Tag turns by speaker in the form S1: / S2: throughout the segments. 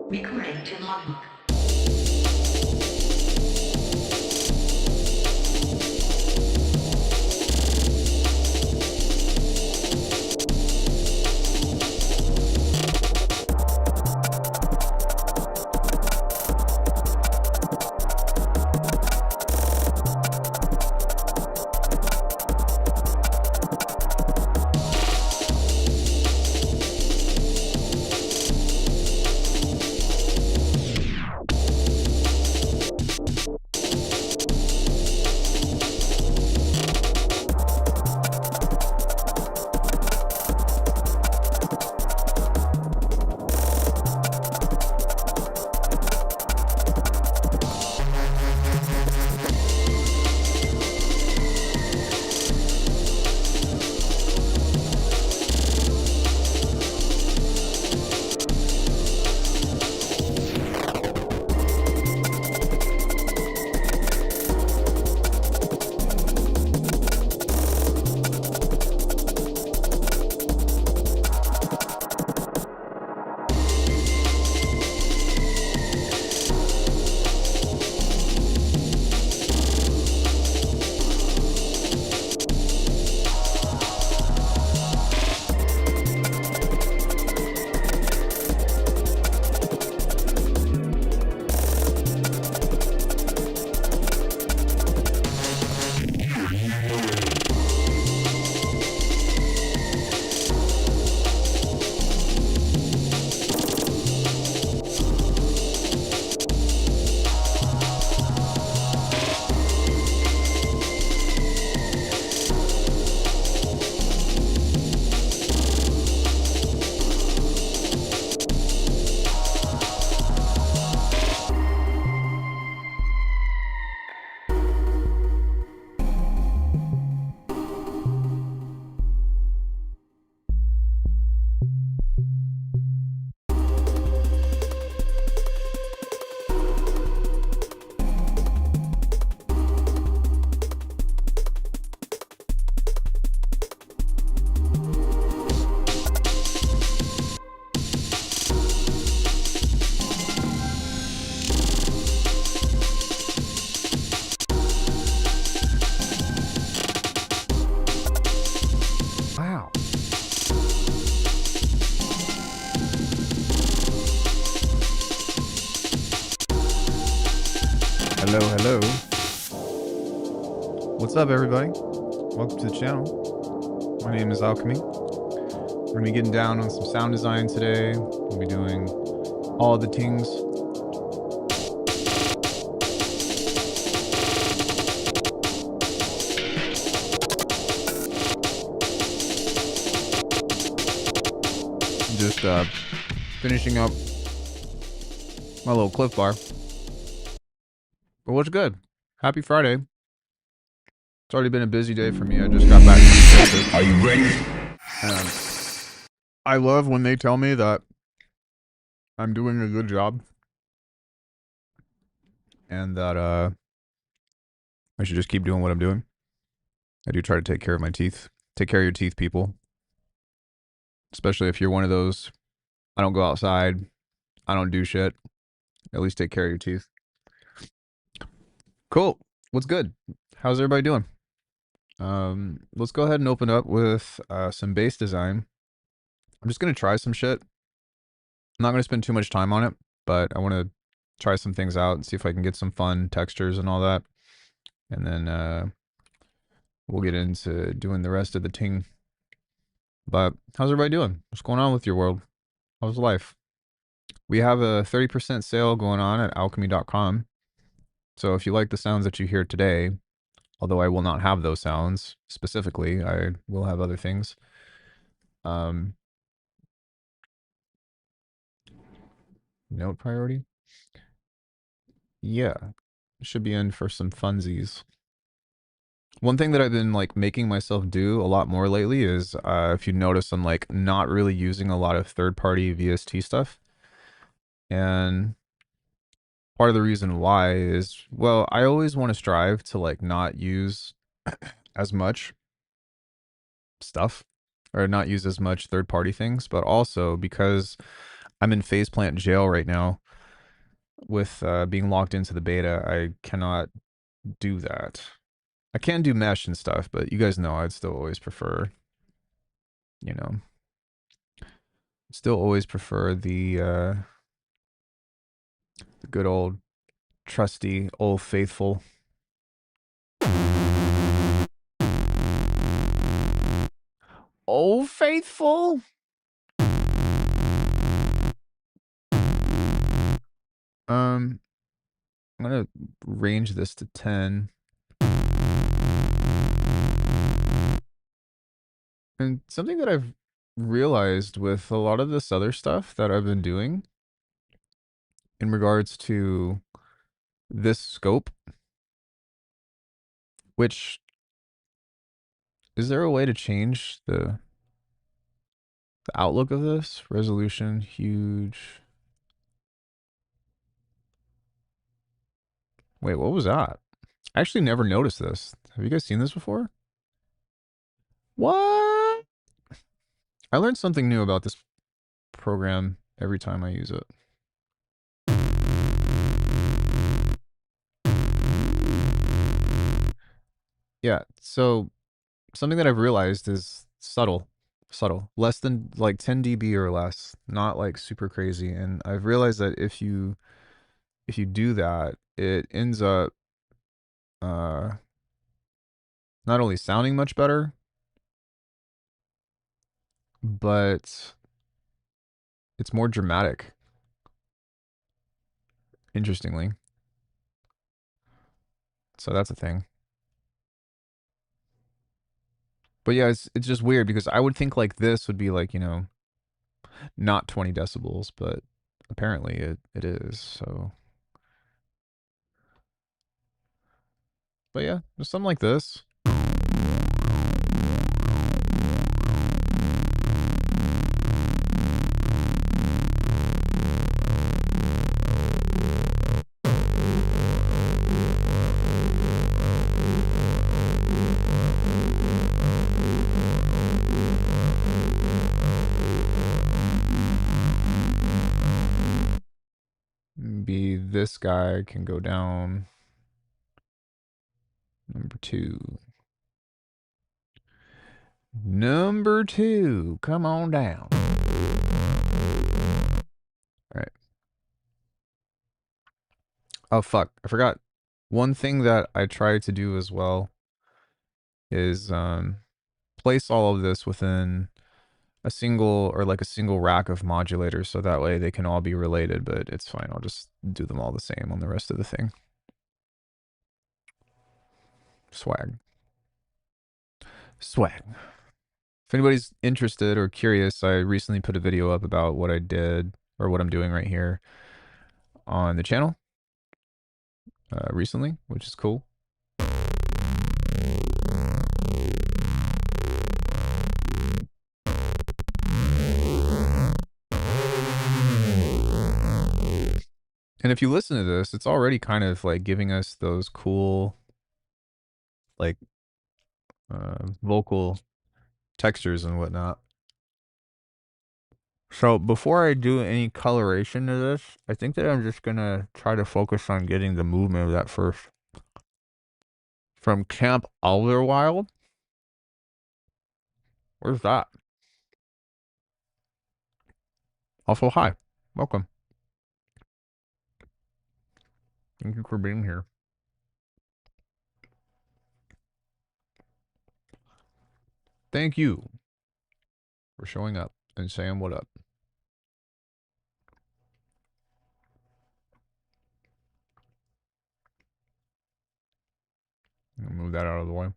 S1: Recording to logbook.
S2: Wow. Hello, hello. What's up, everybody? Welcome to the channel. My name is Alchemy. We're gonna be getting down on some sound design today. We'll be doing all the things. Just finishing up my little Cliff Bar. But what's good? Happy Friday. It's already been a busy day for me. I just got back from Texas.
S3: Are you ready?
S2: And I love when they tell me that I'm doing a good job. And that I should just keep doing what I'm doing. I do try to take care of my teeth. Take care of your teeth, people. Especially if you're one of those, I don't go outside, I don't do shit. At least take care of your teeth. Cool. What's good? How's everybody doing? Let's go ahead and open up with some bass design. I'm just going to try some shit. I'm not going to spend too much time on it, but I want to try some things out and see if I can get some fun textures and all that. And then we'll get into doing the rest of the ting. But how's everybody doing? What's going on with your world? How's life? We have a 30% sale going on at alchemy.com. So if you like the sounds that you hear today, although I will not have those sounds specifically, I will have other things. Note priority? Yeah, should be in for some funsies. One thing that I've been like making myself do a lot more lately is, if you notice, I'm like not really using a lot of third-party VST stuff. And part of the reason why is, well, I always want to strive to like not use as much stuff or not use as much third party things, but also because I'm in Faceplant jail right now with being locked into the beta, I cannot do that. I can do mesh and stuff, but you guys know I'd still always prefer, you know, still always prefer the good old trusty old faithful. Old faithful. I'm gonna range this to 10. And something that I've realized with a lot of this other stuff that I've been doing in regards to this scope, which is there a way to change the outlook of this? Resolution, huge. Wait, what was that? I actually never noticed this. Have you guys seen this before? What? I learned something new about this program every time I use it. Yeah, so something that I've realized is subtle. Subtle. Less than like 10 dB or less. Not like super crazy. And I've realized that if you do that, it ends up uh not only sounding much better, but it's more dramatic, interestingly. So that's a thing. But yeah, it's just weird because I would think like this would be like, you know, not 20 decibels, but apparently it is. So, but yeah, just something like this. Be this guy can go down. Number 2. Number 2, come on down. All right. Oh fuck, I forgot. One thing that I try to do as well is place all of this within a single or like a single rack of modulators so that way they can all be related, but it's fine. I'll just do them all the same on the rest of the thing. Swag. Swag. If anybody's interested or curious, I recently put a video up about what I did or what I'm doing right here on the channel recently, which is cool. And if you listen to this, it's already kind of like giving us those cool, like, vocal textures and whatnot. So before I do any coloration to this, I think that I'm just gonna try to focus on getting the movement of that first. From Camp Alderwild? Where's that? Also, hi. Welcome. Thank you for being here. Thank you for showing up and saying what up. I'm gonna move that out of the way.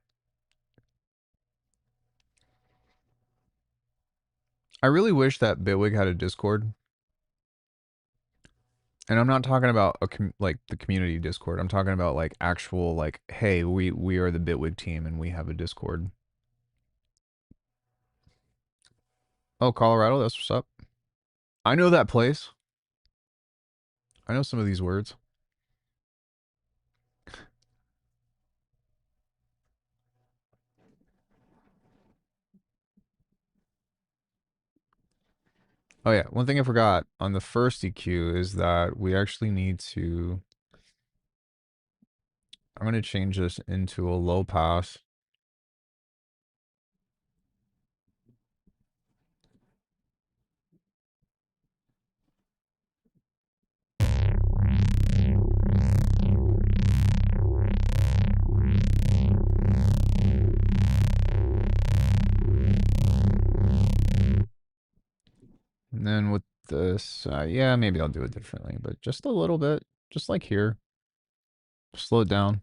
S2: I really wish that Bitwig had a Discord. And I'm not talking about like the community Discord. I'm talking about like actual like, hey, we are the Bitwig team and we have a Discord. Oh, Colorado, that's what's up. I know that place. I know some of these words. Oh yeah, one thing I forgot on the first EQ is that we actually need to, I'm going to change this into a low pass. And then with this, yeah, maybe I'll do it differently, but just a little bit, just like here. Slow it down.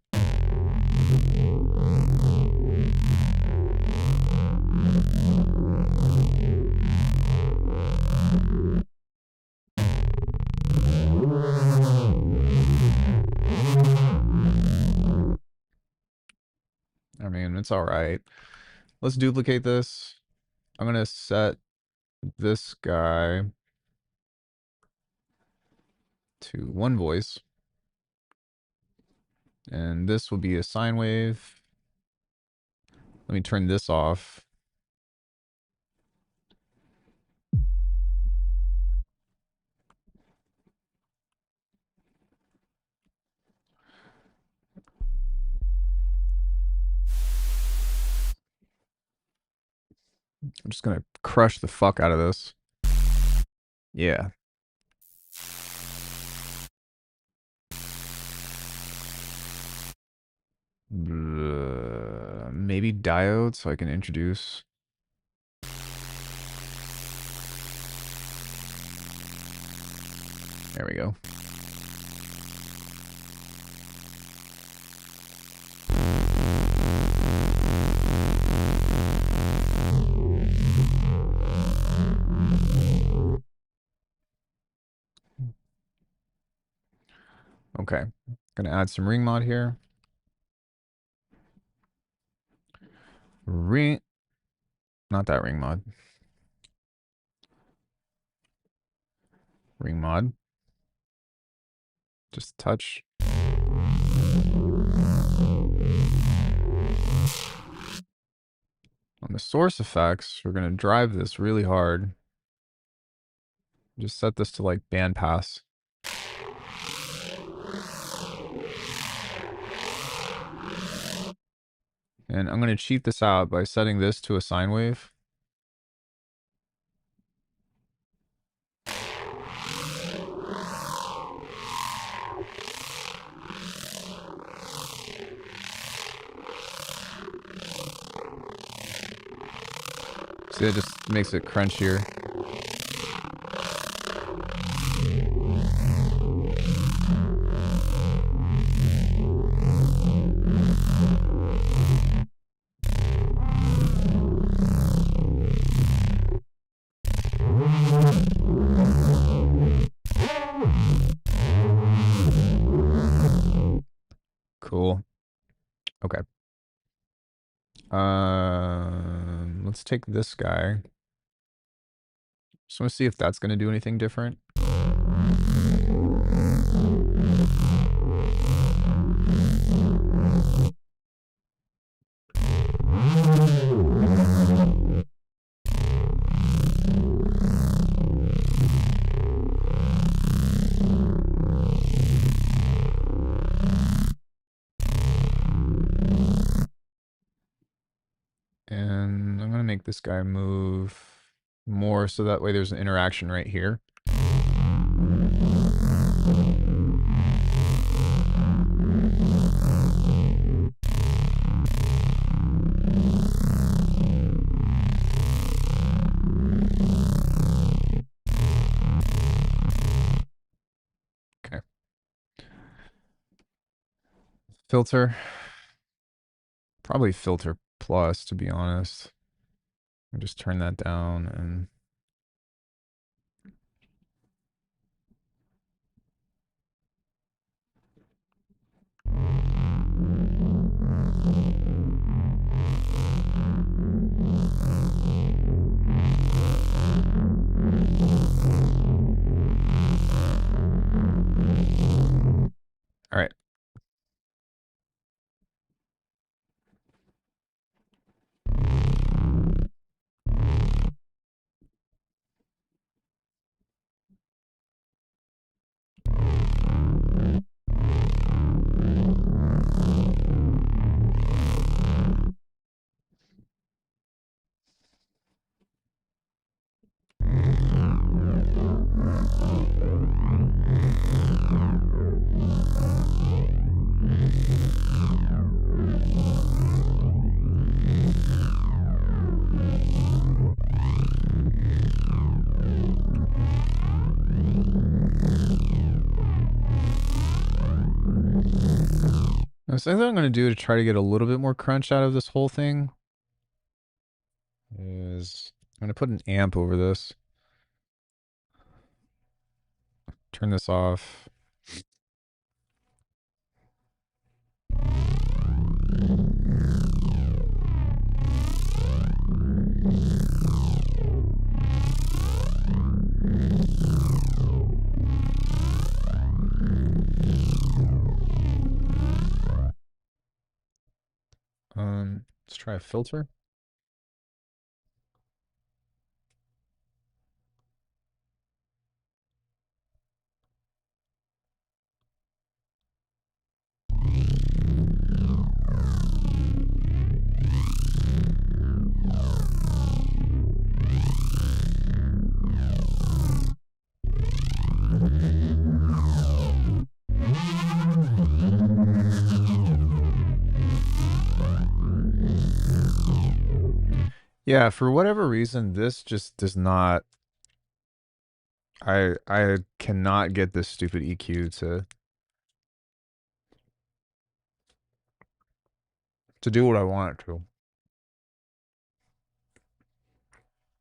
S2: I mean, it's all right. Let's duplicate this. I'm going to set this guy to one voice. And this will be a sine wave. Let me turn this off. I'm just going to crush the fuck out of this. Yeah. Maybe diode so I can introduce. There we go. Okay. Gonna add some ring mod here. Not that ring mod. Ring mod. Just touch. On the source effects, we're gonna drive this really hard. Just set this to like bandpass. And I'm gonna cheat this out by setting this to a sine wave. See, it just makes it crunchier. Cool. Okay. Let's take this guy. Just want to see if that's going to do anything different. And I'm going to make this guy move more so that way there's an interaction right here. Okay. Filter. Probably filter plus, to be honest. I'll just turn that down and all right. Now, something I'm going to do to try to get a little bit more crunch out of this whole thing is I'm going to put an amp over this. Turn this off. Let's try a filter. Yeah, for whatever reason, this just does not. I cannot get this stupid EQ to do what I want it to.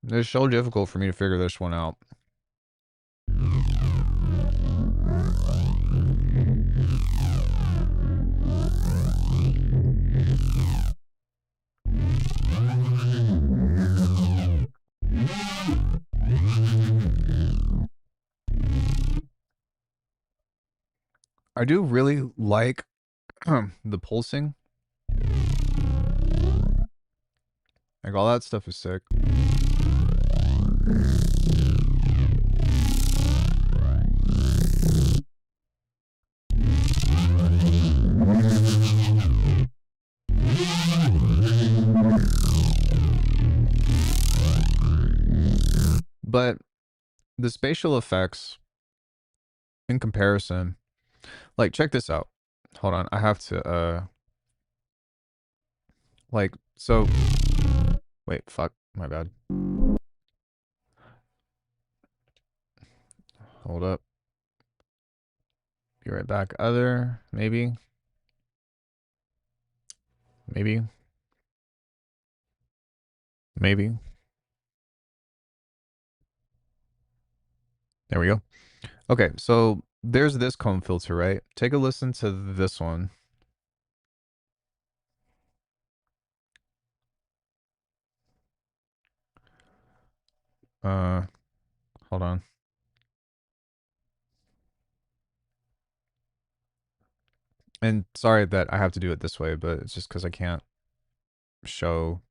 S2: It's so difficult for me to figure this one out. I do really like the pulsing. Like, all that stuff is sick. But the spatial effects, in comparison, like, check this out. Hold on, I have to, like, so, wait, fuck, my bad. Hold up. Be right back. Other, maybe. Maybe. Maybe. There we go. Okay, so there's this comb filter, right? Take a listen to this one. Hold on. And sorry that I have to do it this way, but it's just because I can't show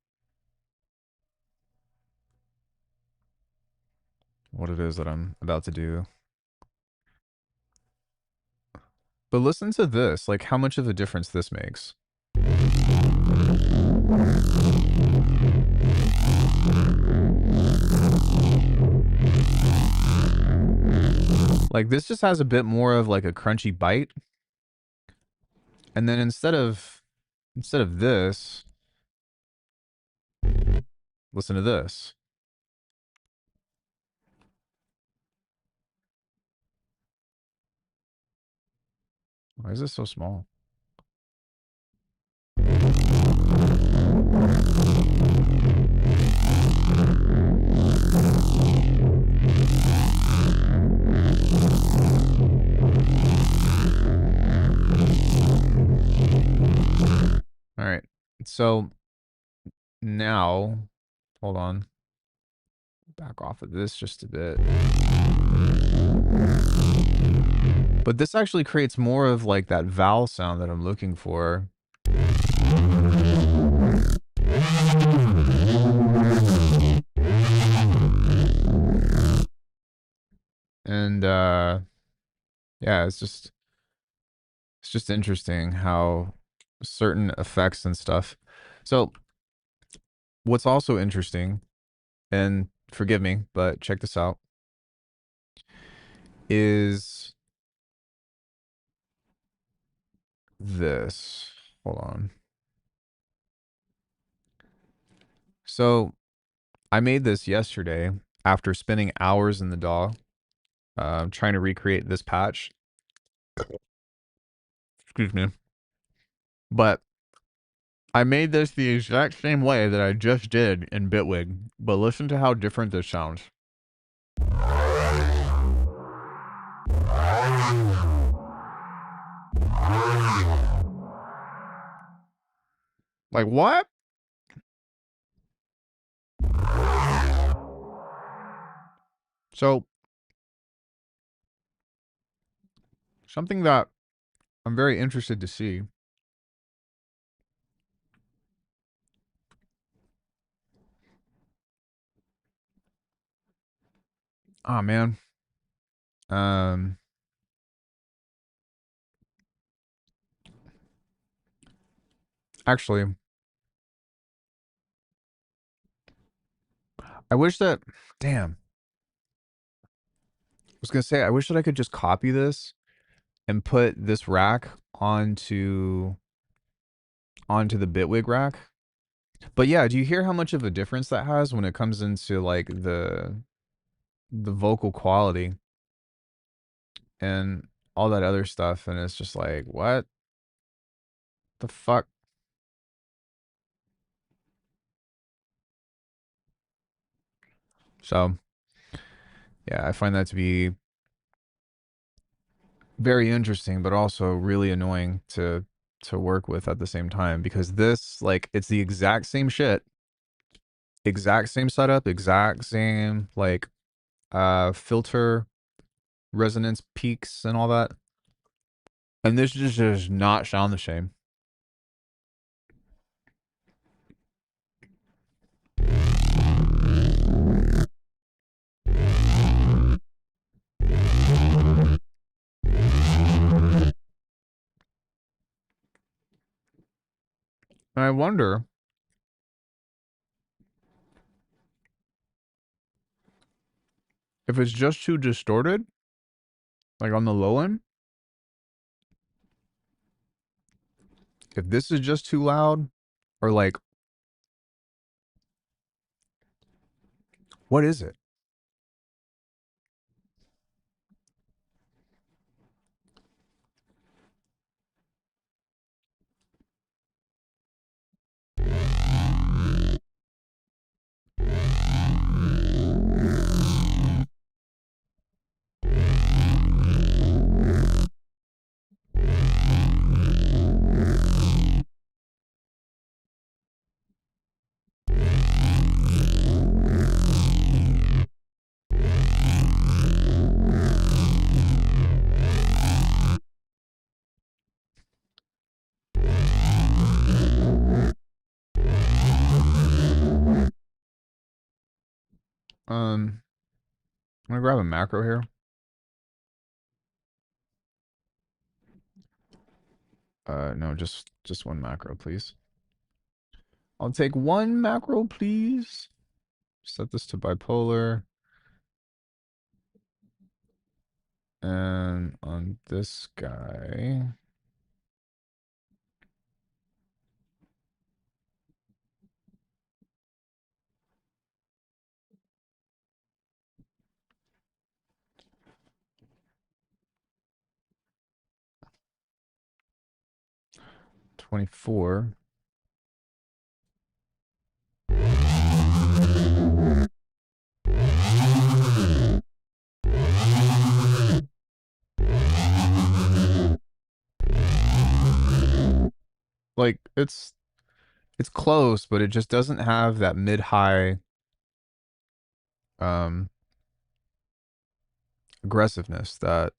S2: what it is that I'm about to do. But listen to this, like how much of a difference this makes. Like, this just has a bit more of like a crunchy bite. And then instead of this, listen to this. Why is this so small? All right. So now, hold on. Back off of this just a bit. But this actually creates more of like that vowel sound that I'm looking for. And yeah, it's just interesting how certain effects and stuff. So what's also interesting, and forgive me, but check this out, is this. Hold on. So I made this yesterday after spending hours in the DAW trying to recreate this patch. Excuse me. But I made this the exact same way that I just did in Bitwig, but listen to how different this sounds. Like, what? So, something that I'm very interested to see. Oh, man. Actually, I wish that, damn. I was gonna say, I wish that I could just copy this and put this rack onto the Bitwig rack. But yeah, do you hear how much of a difference that has when it comes into like the vocal quality and all that other stuff? And it's just like, what the fuck? So yeah, I find that to be very interesting, but also really annoying to work with at the same time, because this, like, it's the exact same shit, exact same setup, exact same like filter resonance peaks and all that, and this just does not sound the same. And I wonder if it's just too distorted, like on the low end, if this is just too loud, or like, what is it? I'm gonna grab a macro here. No, just one macro, please. I'll take one macro, please. Set this to bipolar. And on this guy, $24. Like, it's close, but it just doesn't have that mid-high aggressiveness that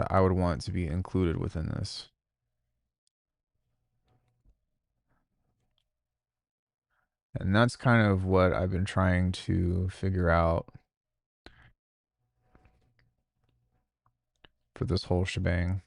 S2: I would want to be included within this. And that's kind of what I've been trying to figure out for this whole shebang.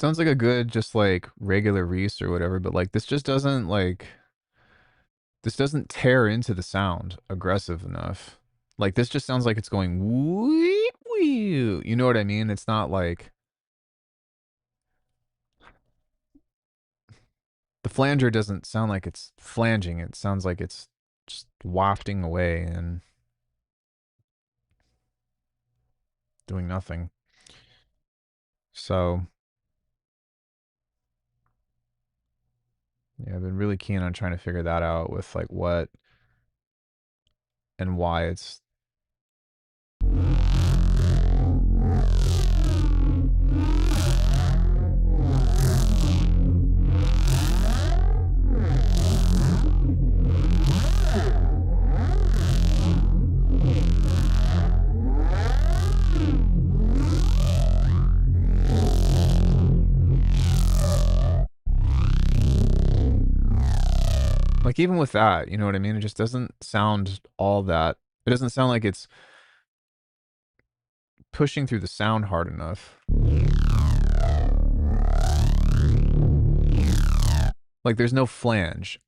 S2: Sounds like a good, just like regular Reese or whatever, but like this just doesn't like, this doesn't tear into the sound aggressive enough. Like this just sounds like it's going wee wee. You know what I mean? It's not like the flanger doesn't sound like it's flanging. It sounds like it's just wafting away and doing nothing. So yeah, I've been really keen on trying to figure that out with like what and why it's. Like even with that, you know what I mean? It just doesn't sound all that. It doesn't sound like it's pushing through the sound hard enough. Like there's no flange.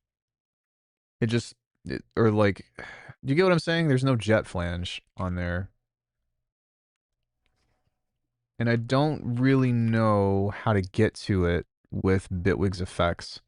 S2: It just, or like, do you get what I'm saying? There's no jet flange on there. And I don't really know how to get to it with Bitwig's effects.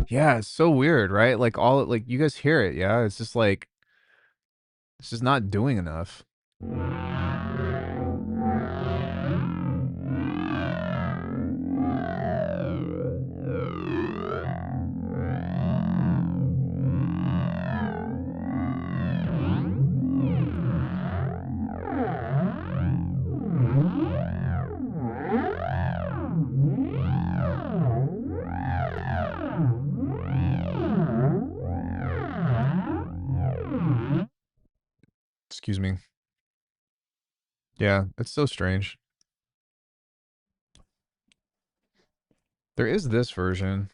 S2: Yeah, it's so weird, right? Like all like you guys hear it, yeah? It's just like it's just not doing enough. Excuse me. Yeah, it's so strange. There is this version.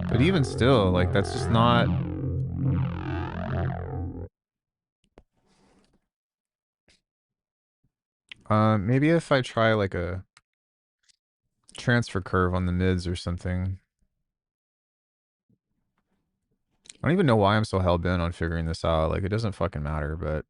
S2: But even still, like that's just not. Maybe if I try like a transfer curve on the mids or something. I don't even know why I'm so hell-bent on figuring this out. Like, it doesn't fucking matter, but...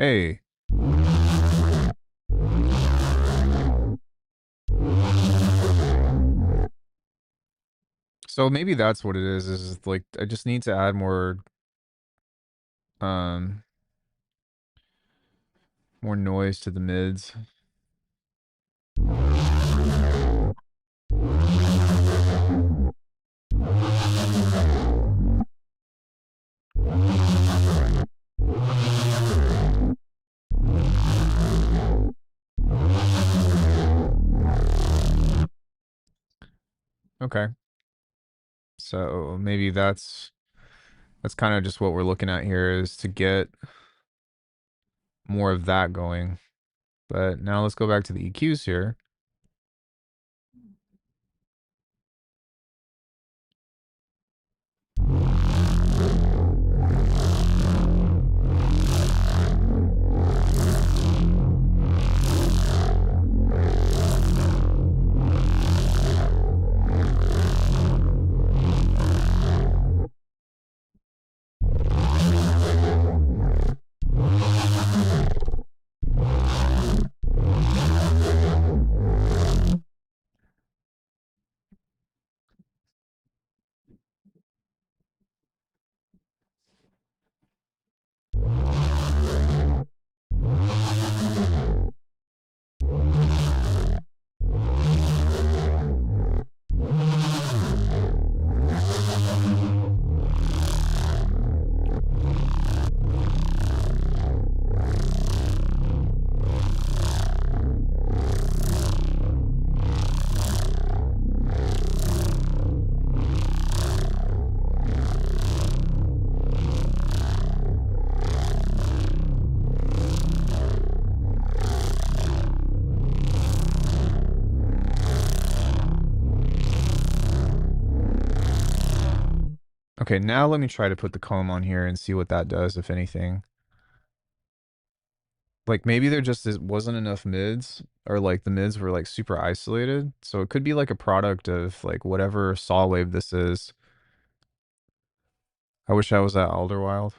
S2: Hey. So maybe that's what it is like I just need to add um more noise to the mids. Okay. So maybe that's kind of just what we're looking at here is to get more of that going. But now let's go back to the EQs here. Okay, now let me try to put the comb on here and see what that does, if anything. Like maybe there just wasn't enough mids, or like the mids were like super isolated. So it could be like a product of like whatever saw wave this is. I wish I was at Alderwild.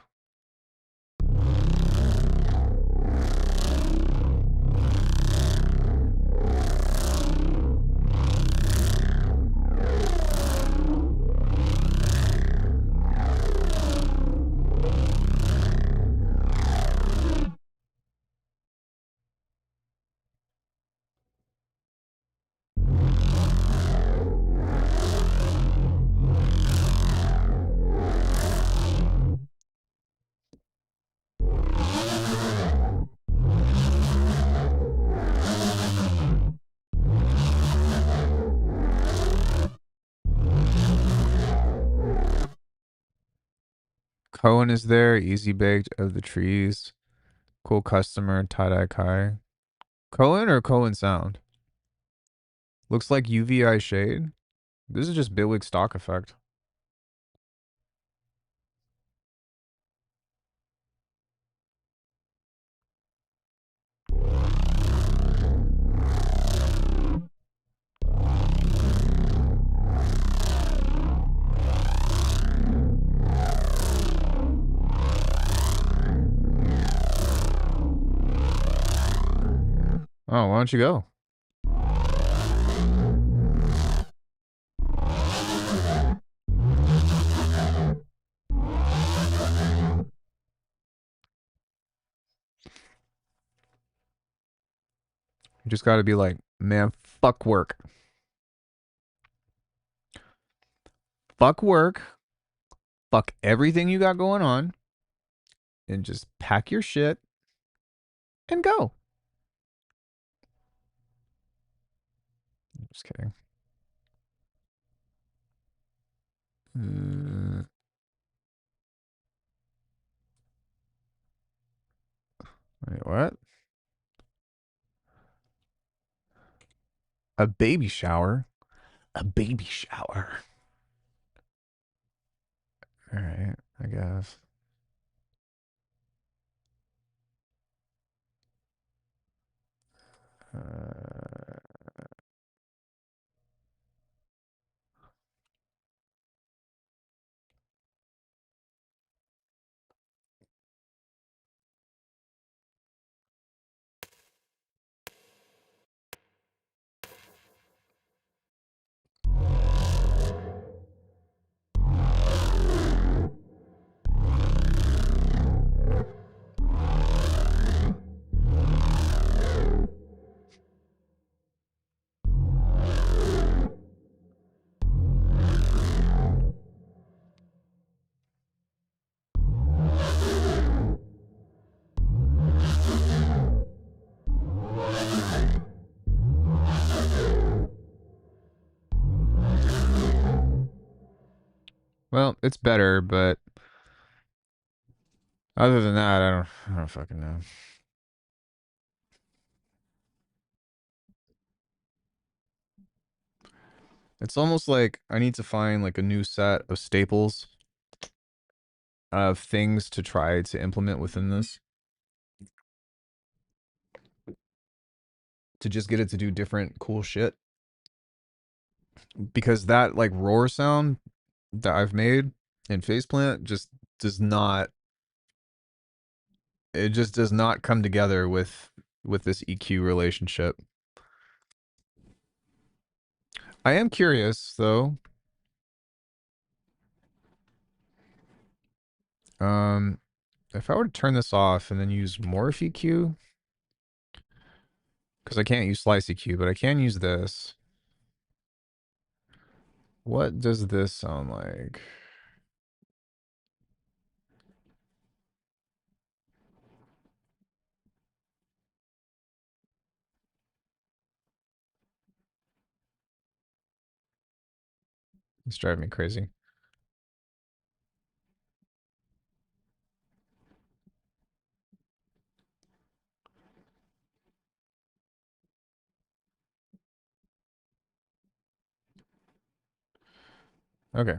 S2: Cohen is there, Easy Baked of the Trees, Cool Customer, Tie-Dye Kai. Cohen or Cohen Sound? Looks like UVI Shade. This is just Bitwig stock effect. Oh, why don't you go? You just gotta be like, man, fuck work. Fuck work. Fuck everything you got going on. And just pack your shit and go. Just kidding. Wait, what? A baby shower? A baby shower. All right, I guess. Well, it's better, but other than that, I don't fucking know. It's almost like I need to find like a new set of staples of things to try to implement within this to just get it to do different cool shit. Because that like roar sound that I've made in Faceplant just does not, it just does not come together with this EQ relationship. I am curious though. Um if I were to turn this off and then use Morph EQ, because I can't use Slice EQ, but I can use this. What does this sound like? It's driving me crazy. Okay.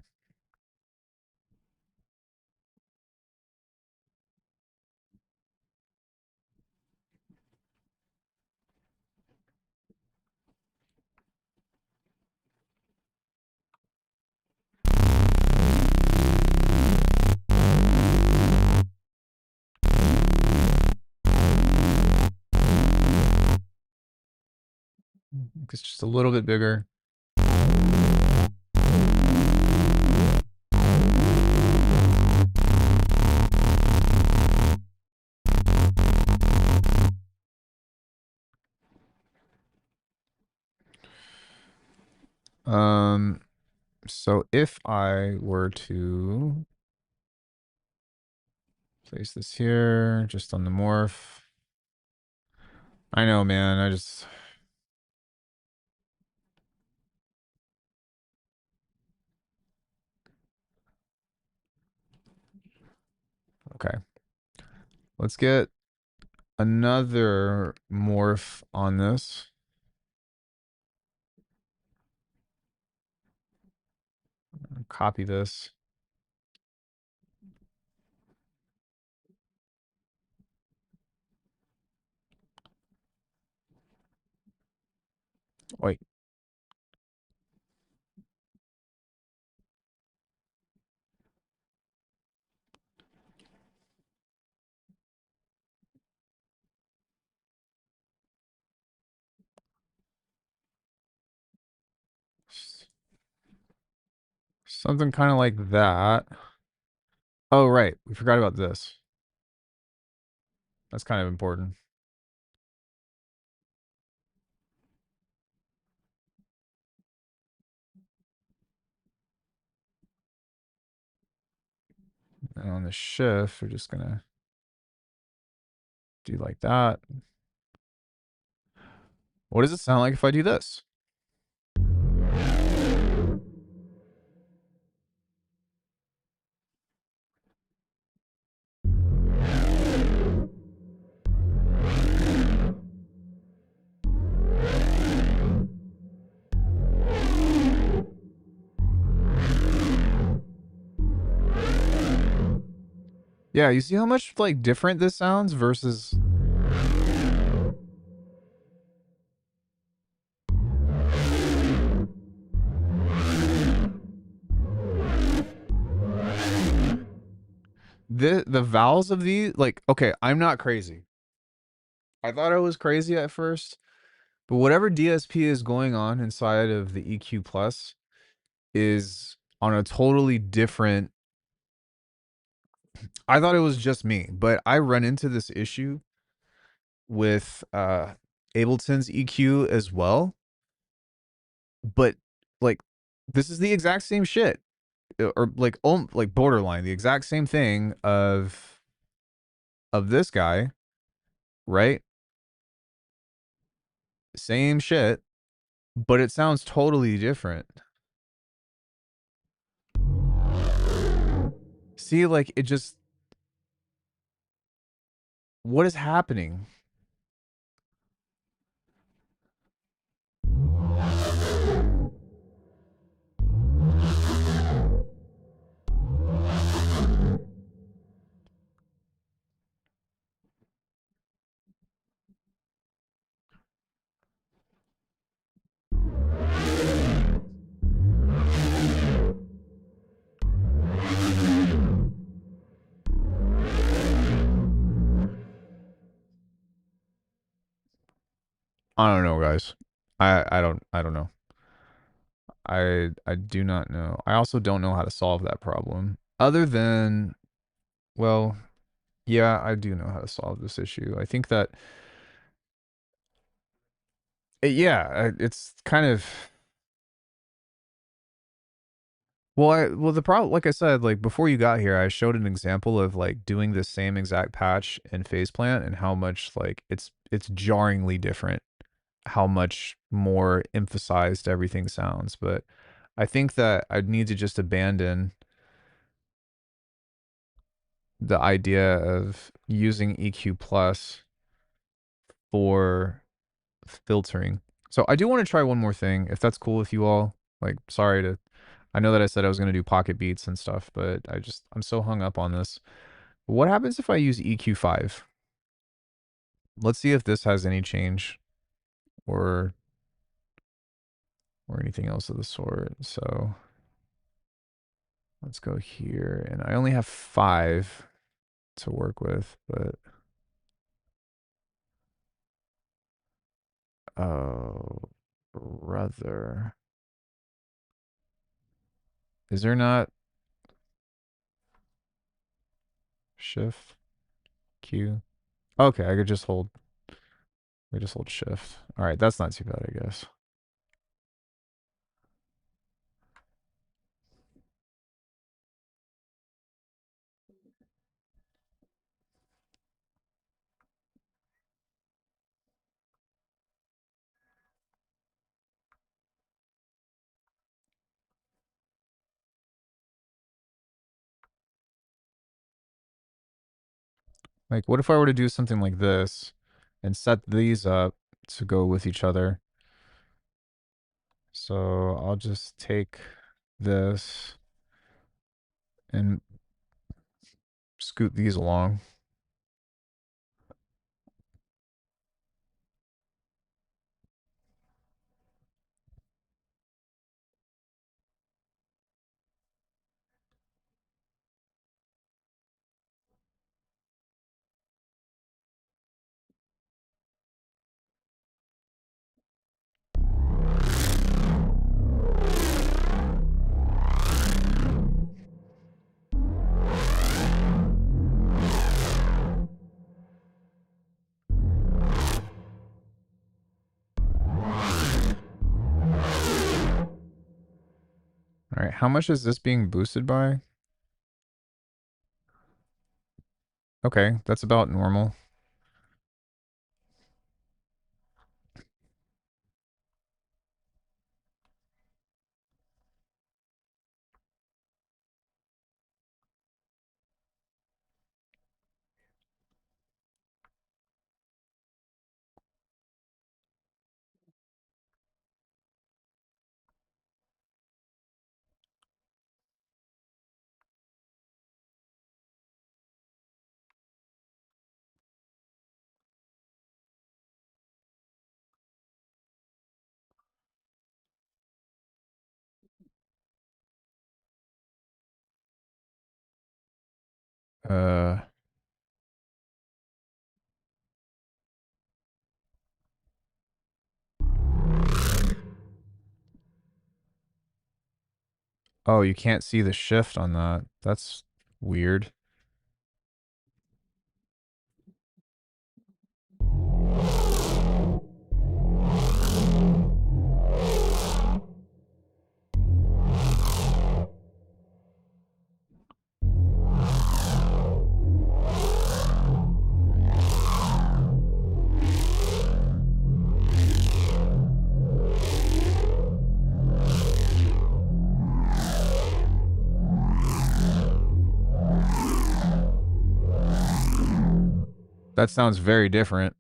S2: It's just a little bit bigger. So if I were to place this here, just on the morph. I know, man. I just... Okay. Let's get another morph on this. Copy this. Wait. Something kind of like that. Oh, right. We forgot about this. That's kind of important. And on the shift, we're just going to do like that. What does it sound like if I do this? Yeah, you see how much like different this sounds versus... The vowels of these, like, okay, I'm not crazy. I thought I was crazy at first, but whatever DSP is going on inside of the EQ Plus is on a totally different... I thought it was just me, but I run into this issue with Ableton's EQ as well. But like, this is the exact same shit, or like borderline the exact same thing of this guy, right? Same shit, but it sounds totally different. See, like, it just... What is happening? I don't know, guys. I don't know. I do not know. I also don't know how to solve that problem. Other than, well, yeah, I do know how to solve this issue. I think that yeah, it's kind of... well, the problem, like I said, like before you got here, I showed an example of like doing the same exact patch in Phase Plant and how much like it's jarringly different how much more emphasized everything sounds. But I think that I'd need to just abandon the idea of using EQ plus for filtering. So I do want to try one more thing, if that's cool with you all. Like, sorry to... I know that I said I was going to do pocket beats and stuff, but I'm so hung up on this. What happens if I use EQ5? Let's see if this has any change or anything else of the sort. So let's go here, and I only have 5 to work with, but oh, brother. Is there not shift Q? Okay, I could just hold shift. All right, that's not too bad, I guess. Like, what if I were to do something like this and set these up to go with each other? So I'll just take this and scoot these along. All right, how much is this being boosted by? Okay, that's about normal. Uh, oh, you can't see the shift on that. That's weird. That sounds very different.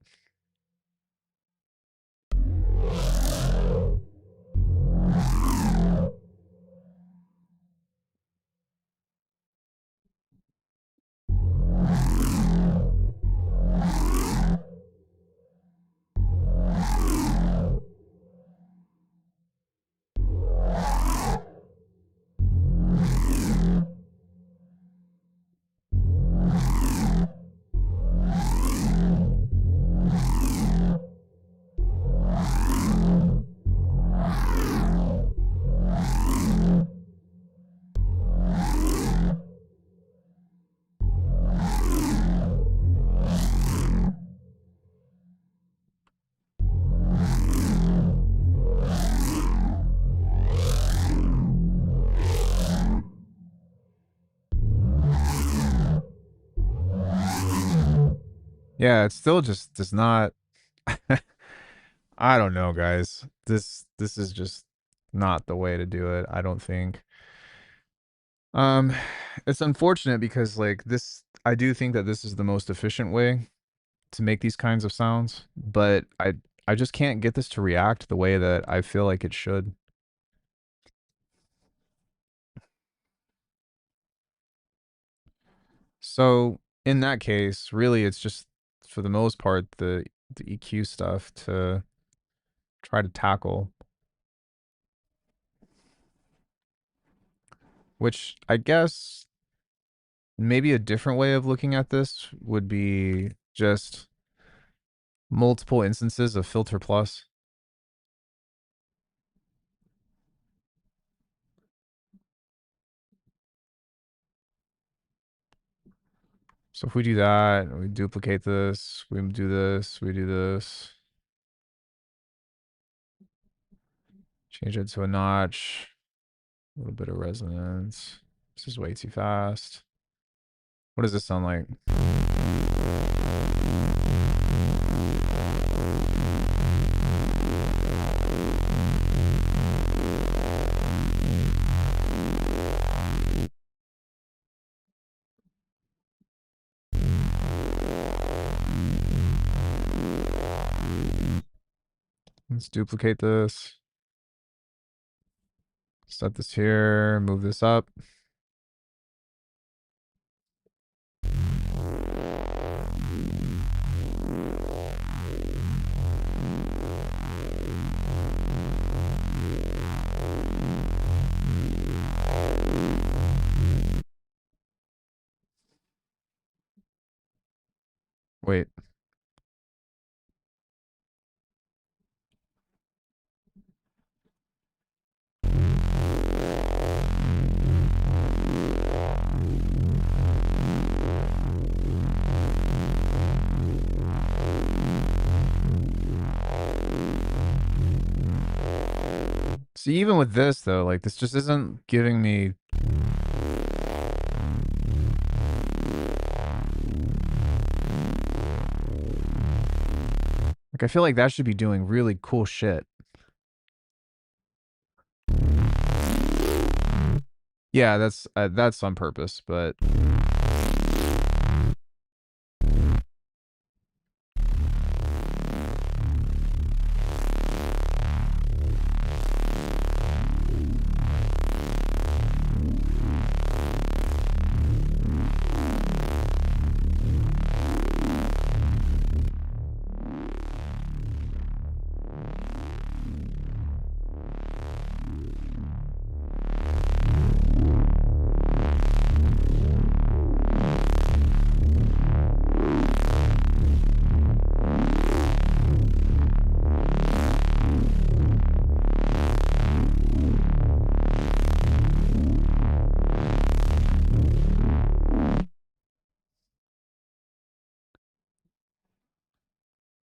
S2: Yeah, it still just does not. I don't know, guys. This is just not the way to do it, I don't think. Um, it's unfortunate because like this, I do think that this is the most efficient way to make these kinds of sounds, but I just can't get this to react the way that I feel like it should. So in that case, really, it's just for the most part the EQ stuff to try to tackle, which I guess maybe a different way of looking at this would be just multiple instances of filter plus. So if we do that, we duplicate this, we do this, we do this, change it to a notch, a little bit of resonance. This is way too fast. What does this sound like? Let's duplicate this. Set this here, move this up. Wait. See, even with this though, like this just isn't giving me. Like I feel like that should be doing really cool shit. Yeah, that's on purpose, but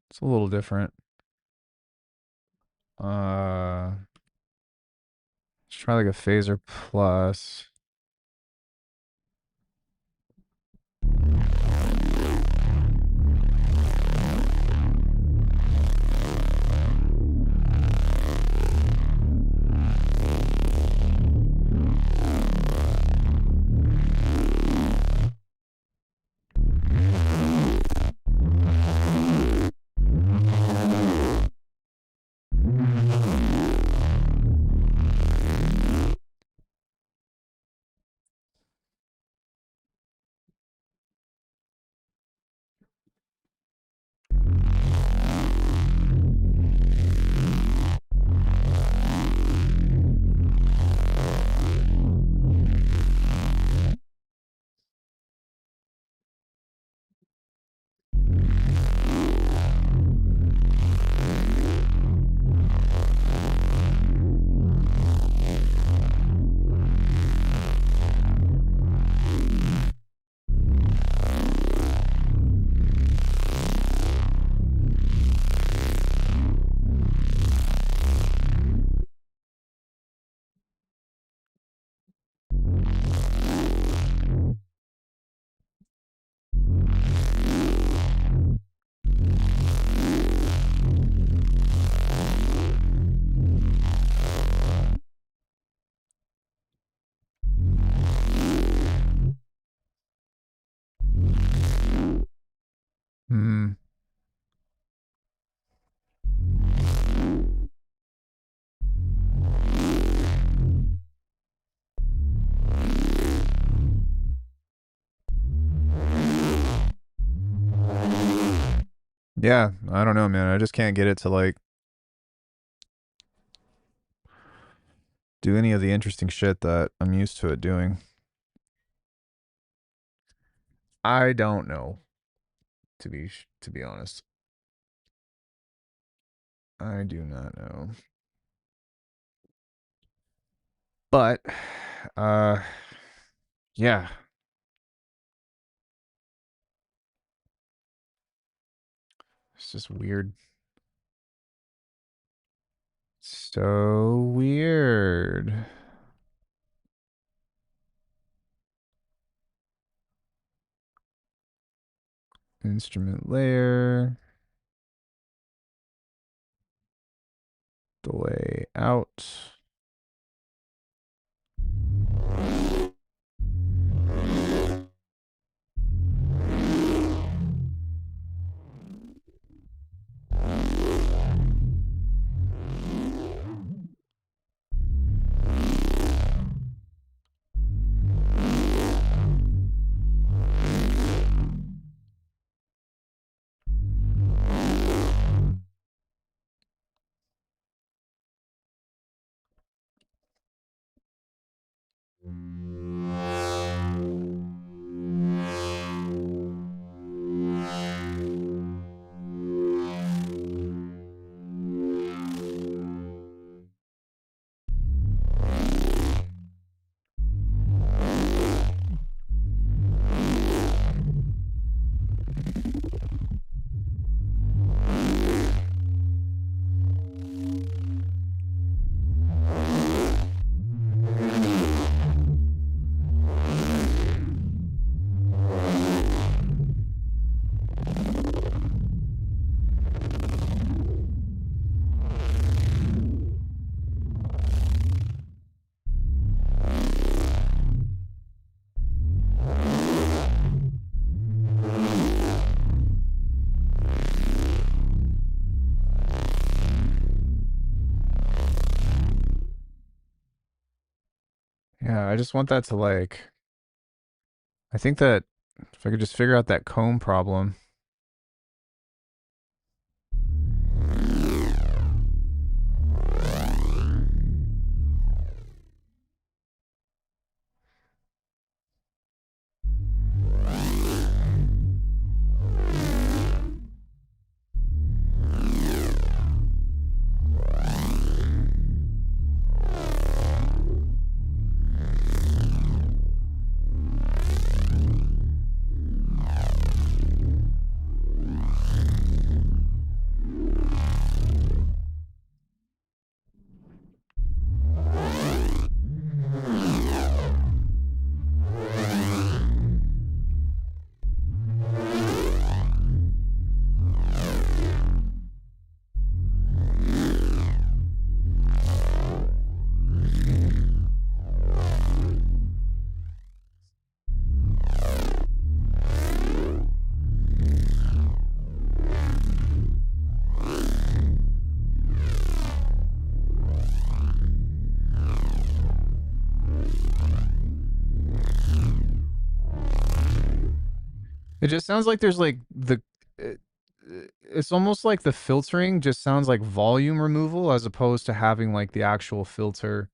S2: it's a little different. Let's try like a phaser plus. Hmm. Yeah, I don't know, man. I just can't get it to like do any of the interesting shit that I'm used to it doing. I don't know, to be honest. I do not know. But uh yeah, it's just weird. So weird. Instrument layer, delay out. Yeah, I just want that to like I think that if I could just figure out that comb problem. It just sounds like there's like it, it's almost like the filtering just sounds like volume removal as opposed to having like the actual filter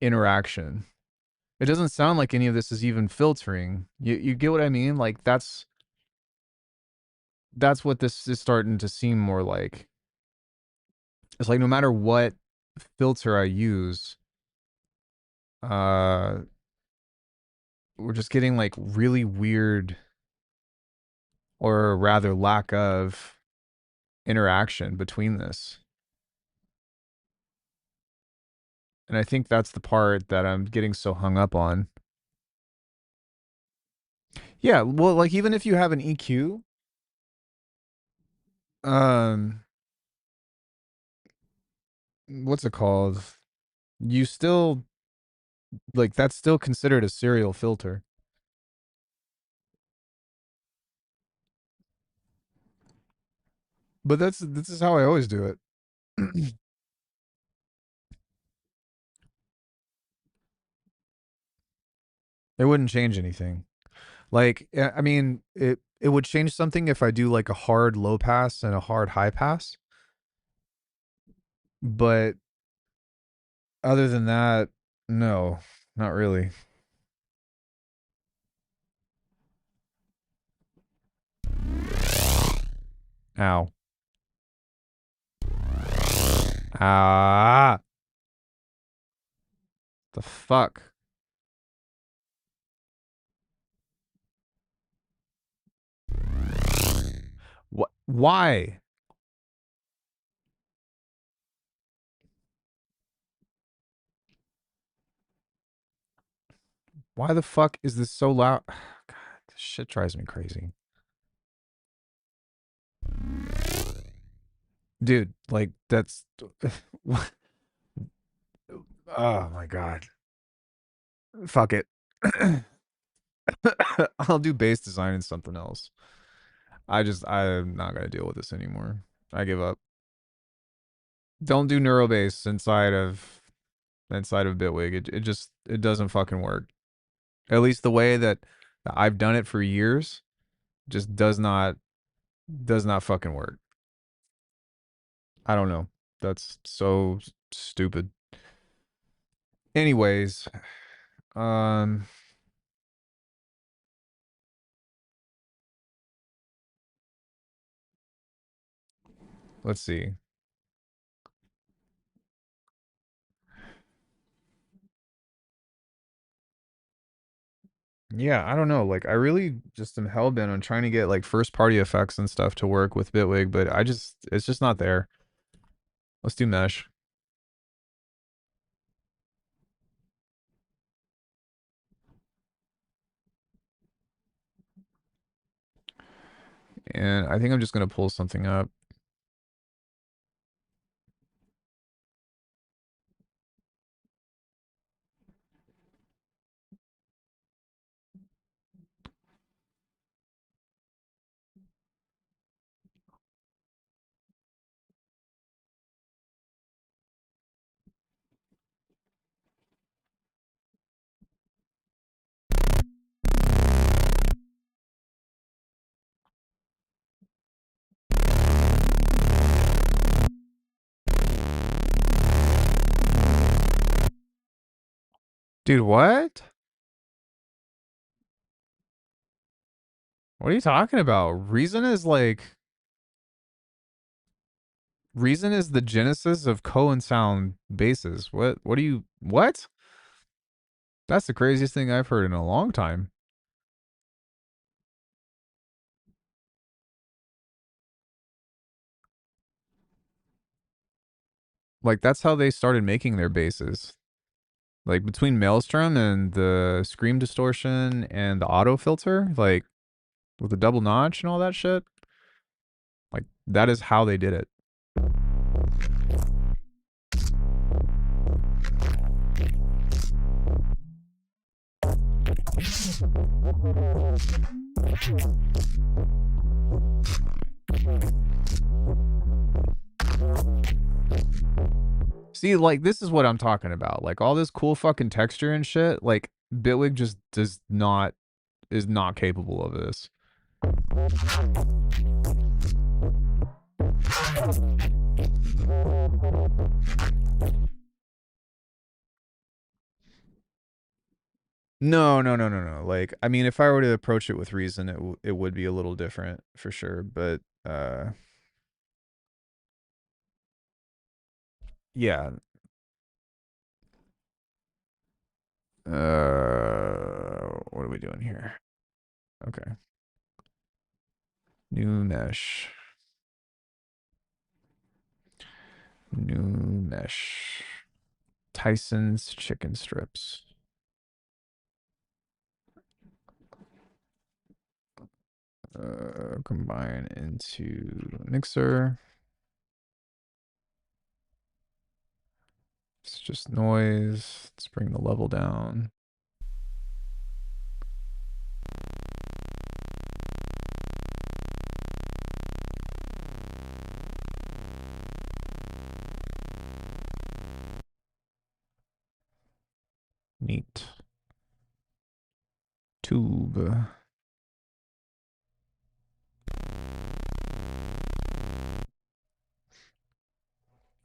S2: interaction. It doesn't sound like any of this is even filtering. You get what I mean? Like that's what this is starting to seem more like. It's like no matter what filter I use, uh we're just getting like really weird or rather lack of interaction between this. And I think that's the part that I'm getting so hung up on. Yeah, well, like even if you have an EQ, um, what's it called? You still like that's still considered a serial filter. But this is how I always do it. It wouldn't change anything. Like, I mean, it would change something if I do like a hard low pass and a hard high pass. But other than that, no, not really. Ow. Ah. The fuck? What? Why? Why the fuck is this so loud? God, this shit drives me crazy. Dude, like that's oh my god. Fuck it. I'll do base design and something else. I'm not gonna deal with this anymore. I give up. Don't do neurobase inside of Bitwig. It doesn't fucking work. At least the way that I've done it for years just does not fucking work. I don't know. That's so stupid. Anyways, um let's see. Yeah, I don't know. Like I really just am hell bent on trying to get like first party effects and stuff to work with Bitwig, but it's just not there. Let's do mesh. And I think I'm just gonna pull something up. Dude, what? What are you talking about? Reason is the genesis of Cohen sound bases. What do you what? That's the craziest thing I've heard in a long time. Like that's how they started making their bases. Like between Maelstrom and the scream distortion and the auto filter, like with the double notch and all that shit. Like that is how they did it. See, like this is what I'm talking about. Like all this cool fucking texture and shit. Like Bitwig just does not is not capable of this. No, no, no, no, no. Like I mean, if I were to approach it with reason, it would be a little different for sure. But yeah. What are we doing here? Okay. New mesh. New mesh. Tyson's chicken strips. Combine into mixer. It's just noise. Let's bring the level down. Tube.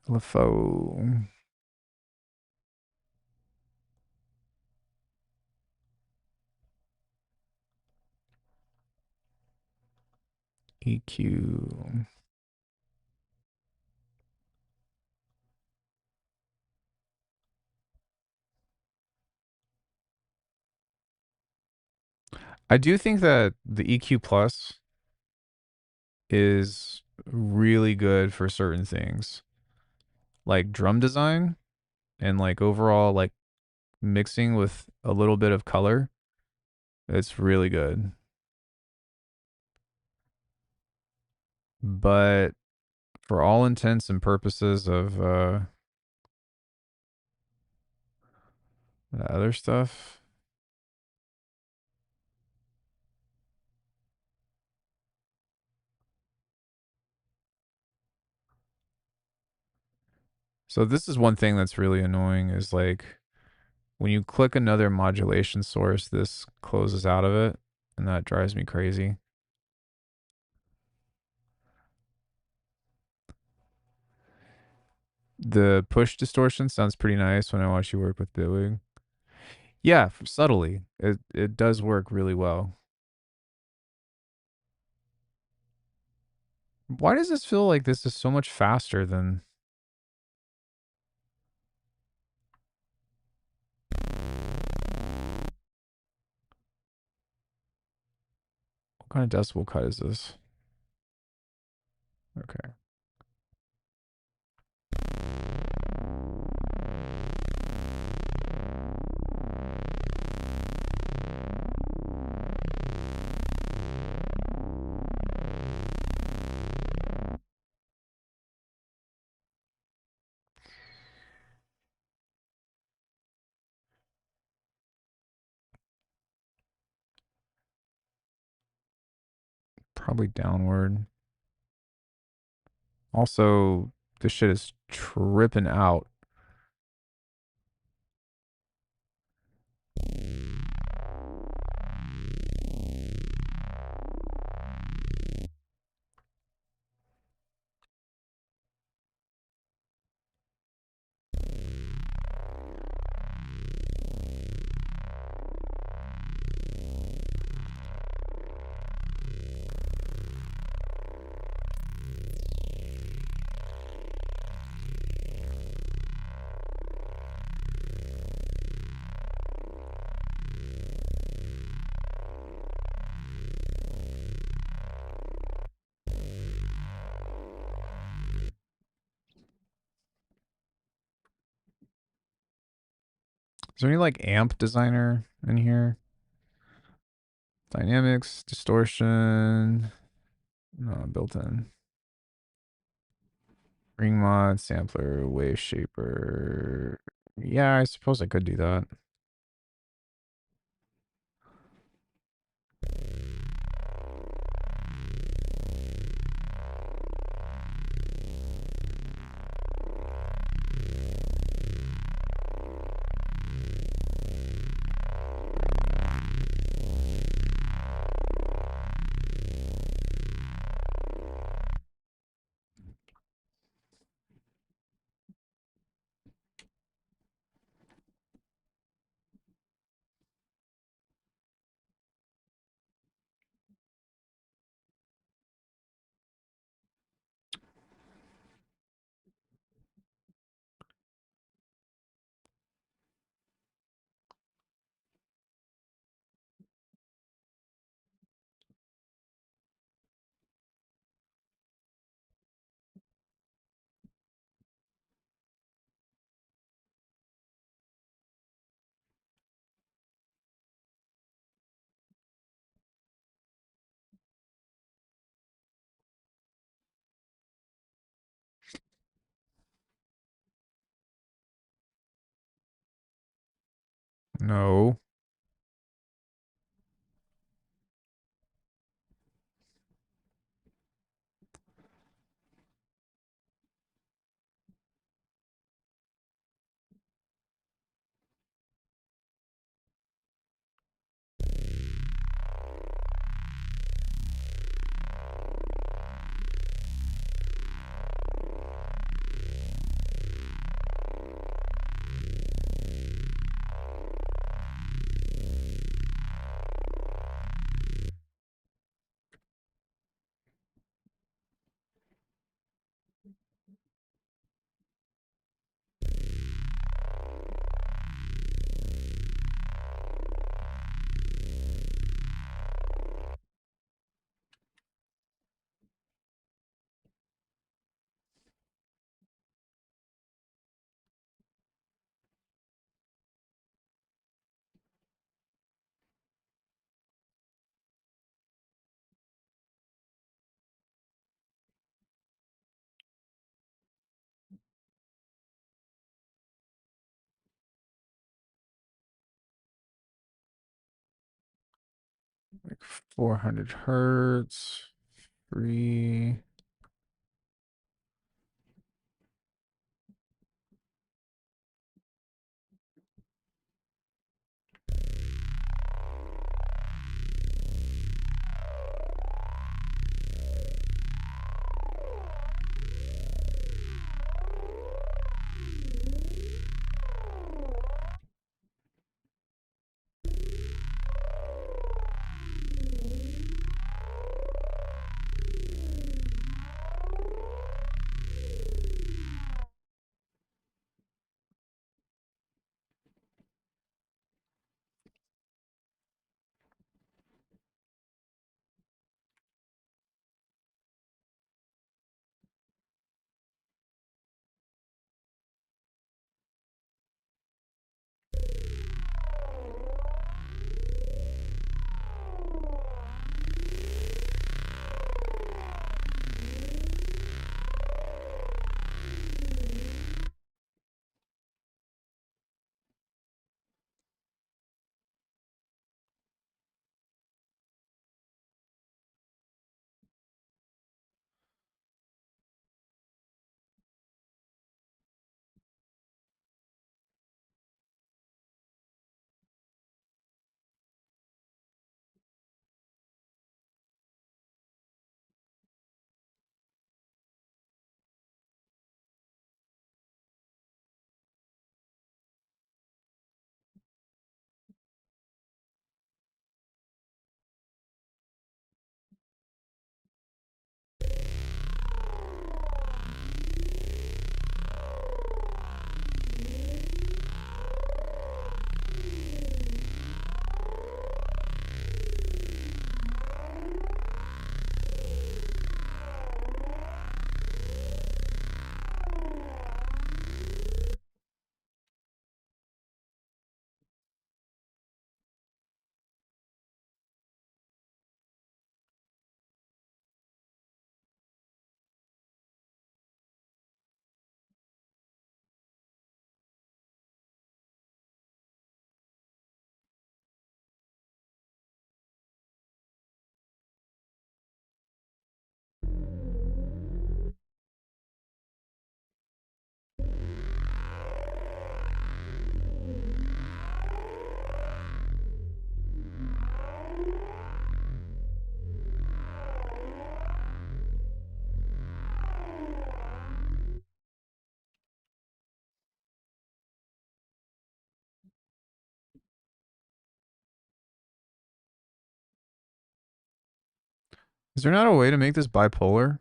S2: LFO. EQ. I do think that the EQ Plus is really good for certain things, like drum design and like overall like mixing with a little bit of color. It's really good. But for all intents and purposes of the other stuff, so this is one thing that's really annoying is like when you click another modulation source, this closes out of it, and that drives me crazy. The push distortion sounds pretty nice when I watch you work with Bitwig. Yeah, subtly. It does work really well. Why does this feel like this is so much faster than what kind of decibel cut is this? Okay. Probably downward. Also, this shit is tripping out. Is there any like amp designer in here? Dynamics, distortion, no, built in. Ring mod, sampler, wave shaper. Yeah, I suppose I could do that. No. 400 hertz. Free. Is there not a way to make this bipolar?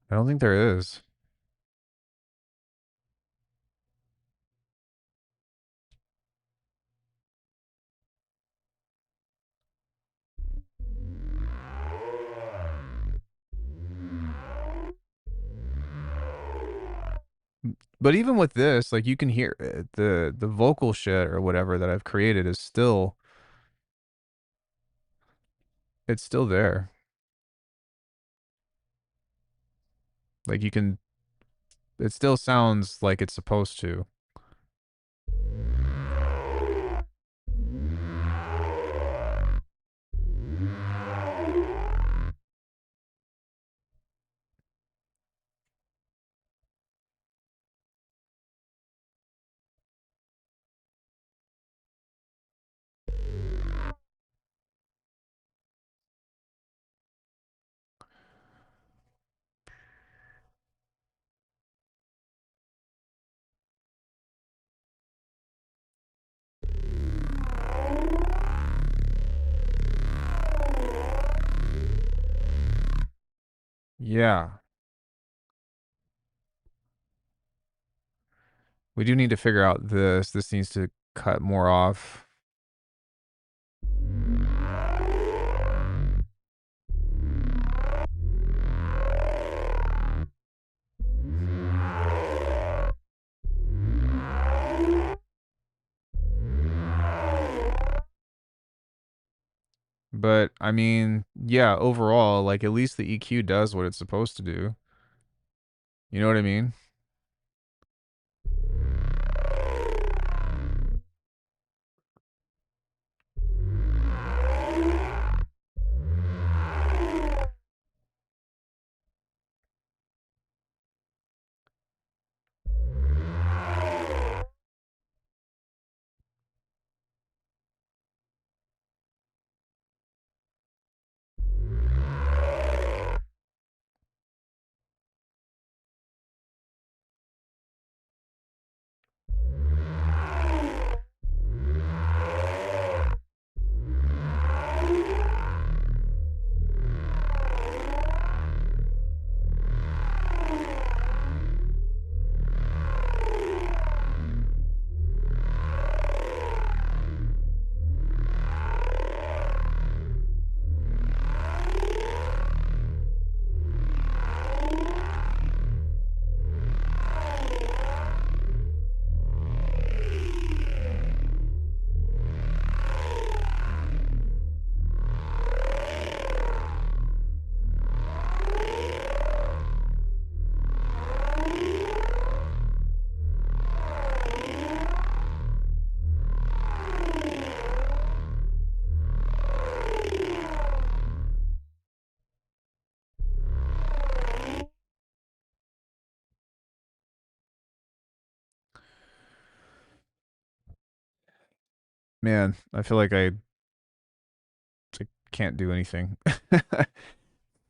S2: I don't think there is. But even with this, like you can hear it, the vocal shit or whatever that I've created is still it's still there. Like you can it still sounds like it's supposed to. Yeah. We do need to figure out this. This needs to cut more off. But I mean, yeah, overall, like at least the EQ does what it's supposed to do. You know what I mean? Man, I feel like I can't do anything.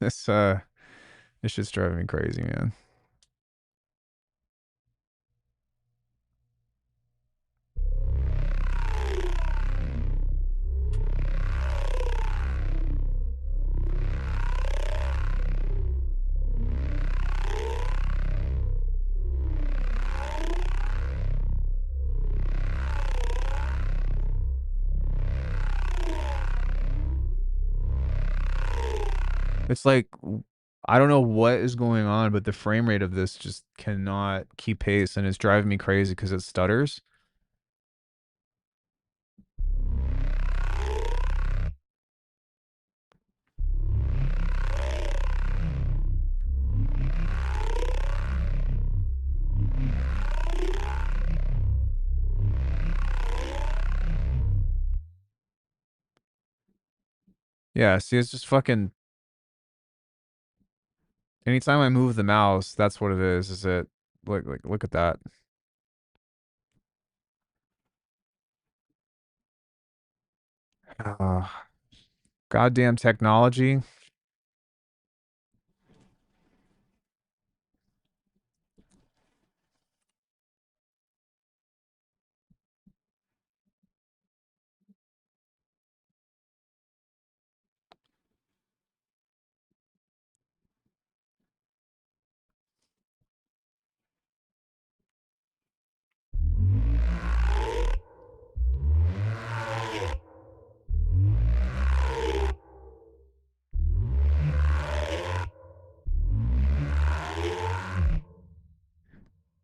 S2: This this shit's driving me crazy, man. It's like I don't know what is going on, but the frame rate of this just cannot keep pace, and it's driving me crazy because it stutters. Yeah, see, it's just fucking. Anytime I move the mouse, that's what it is. Is it? Look at that. Goddamn technology.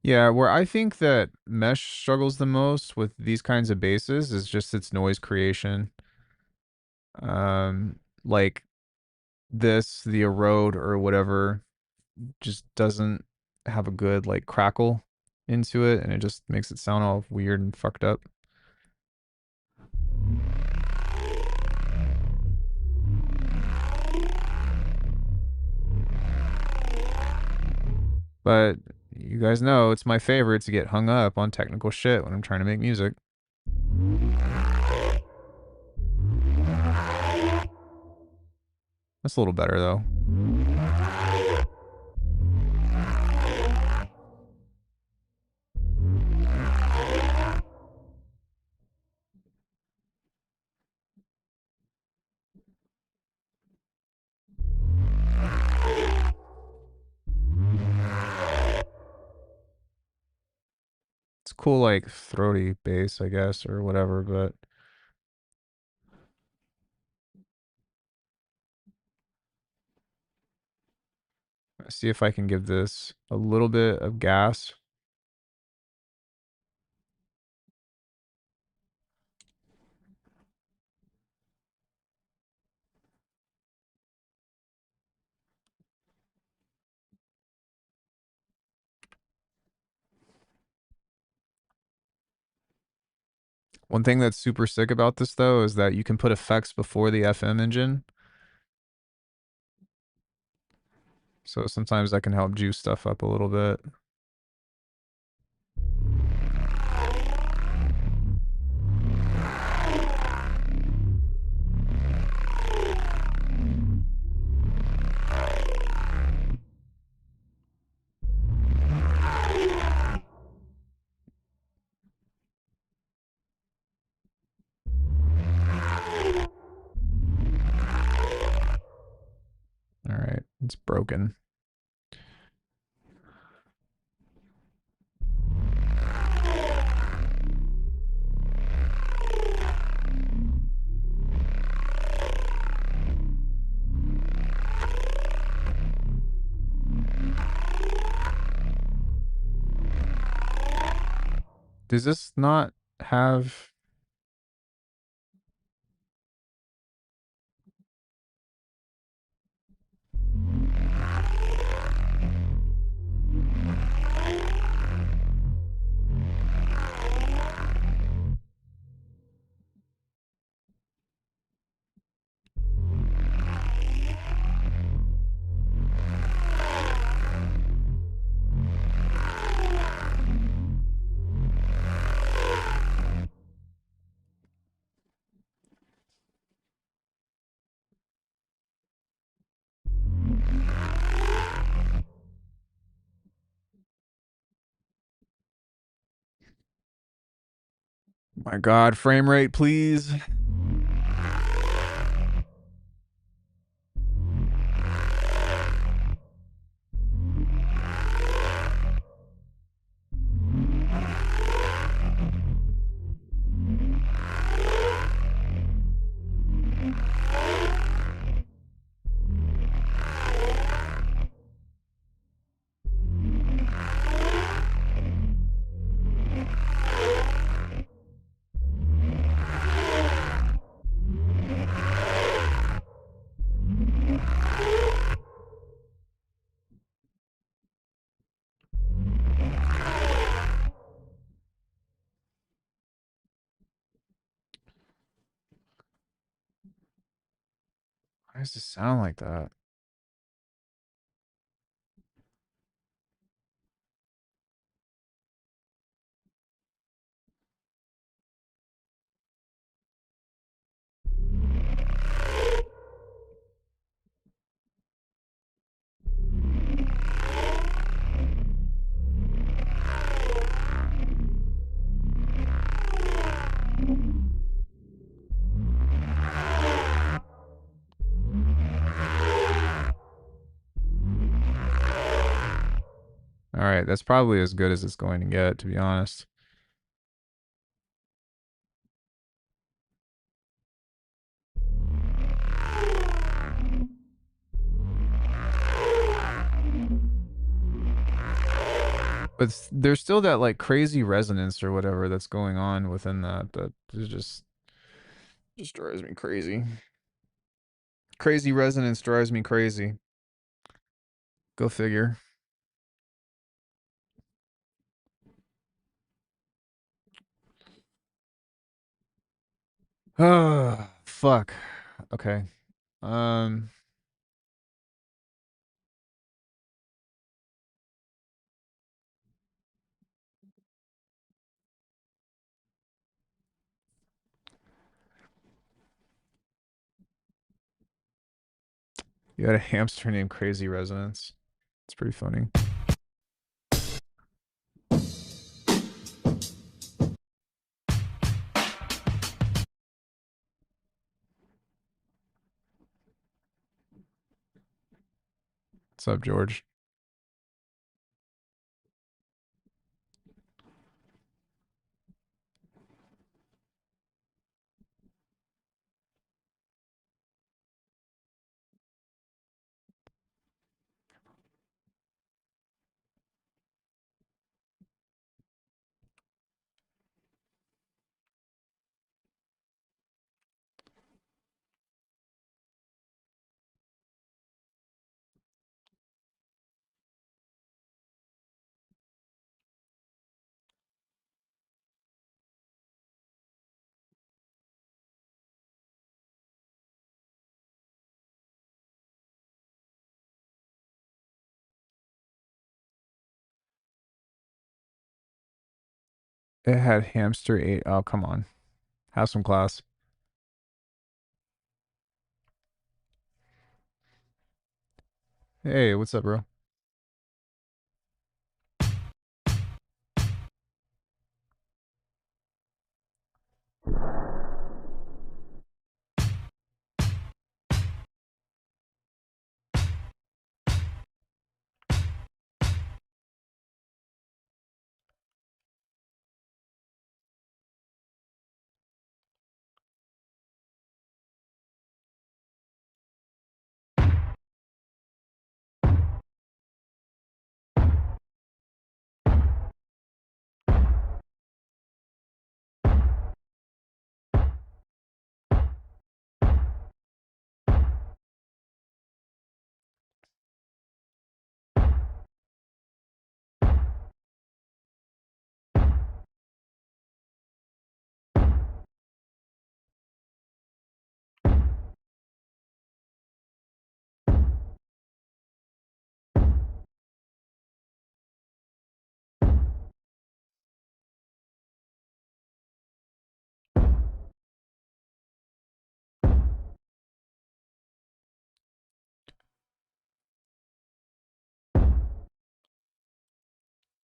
S2: Yeah, where I think that Mesh struggles the most with these kinds of basses is just its noise creation. Like this, the erode or whatever, just doesn't have a good like crackle into it, and it just makes it sound all weird and fucked up. But you guys know it's my favorite to get hung up on technical shit when I'm trying to make music. That's a little better though. It's cool, like throaty bass, I guess, or whatever, but let's see if I can give this a little bit of gas. One thing that's super sick about this though is that you can put effects before the FM engine. So sometimes that can help juice stuff up a little bit. All right, it's broken. Does this not have... My God, frame rate, please. Why does it sound like that? All right, that's probably as good as it's going to get, to be honest. But there's still that like crazy resonance or whatever that's going on within that is just drives me crazy. Crazy resonance drives me crazy. Go figure. Oh, fuck. Okay. Um, you had a hamster named Crazy Resonance. It's pretty funny. What's up, George? It had hamster 8. Oh, come on. Have some class. Hey, what's up, bro?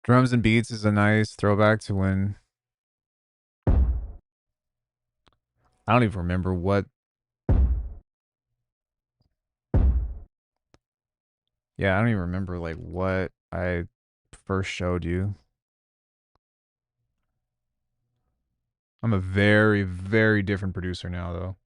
S2: Drums and Beats is a nice throwback to when I don't even remember what. Yeah, I don't even remember like what I first showed you. I'm a very, very different producer now, though.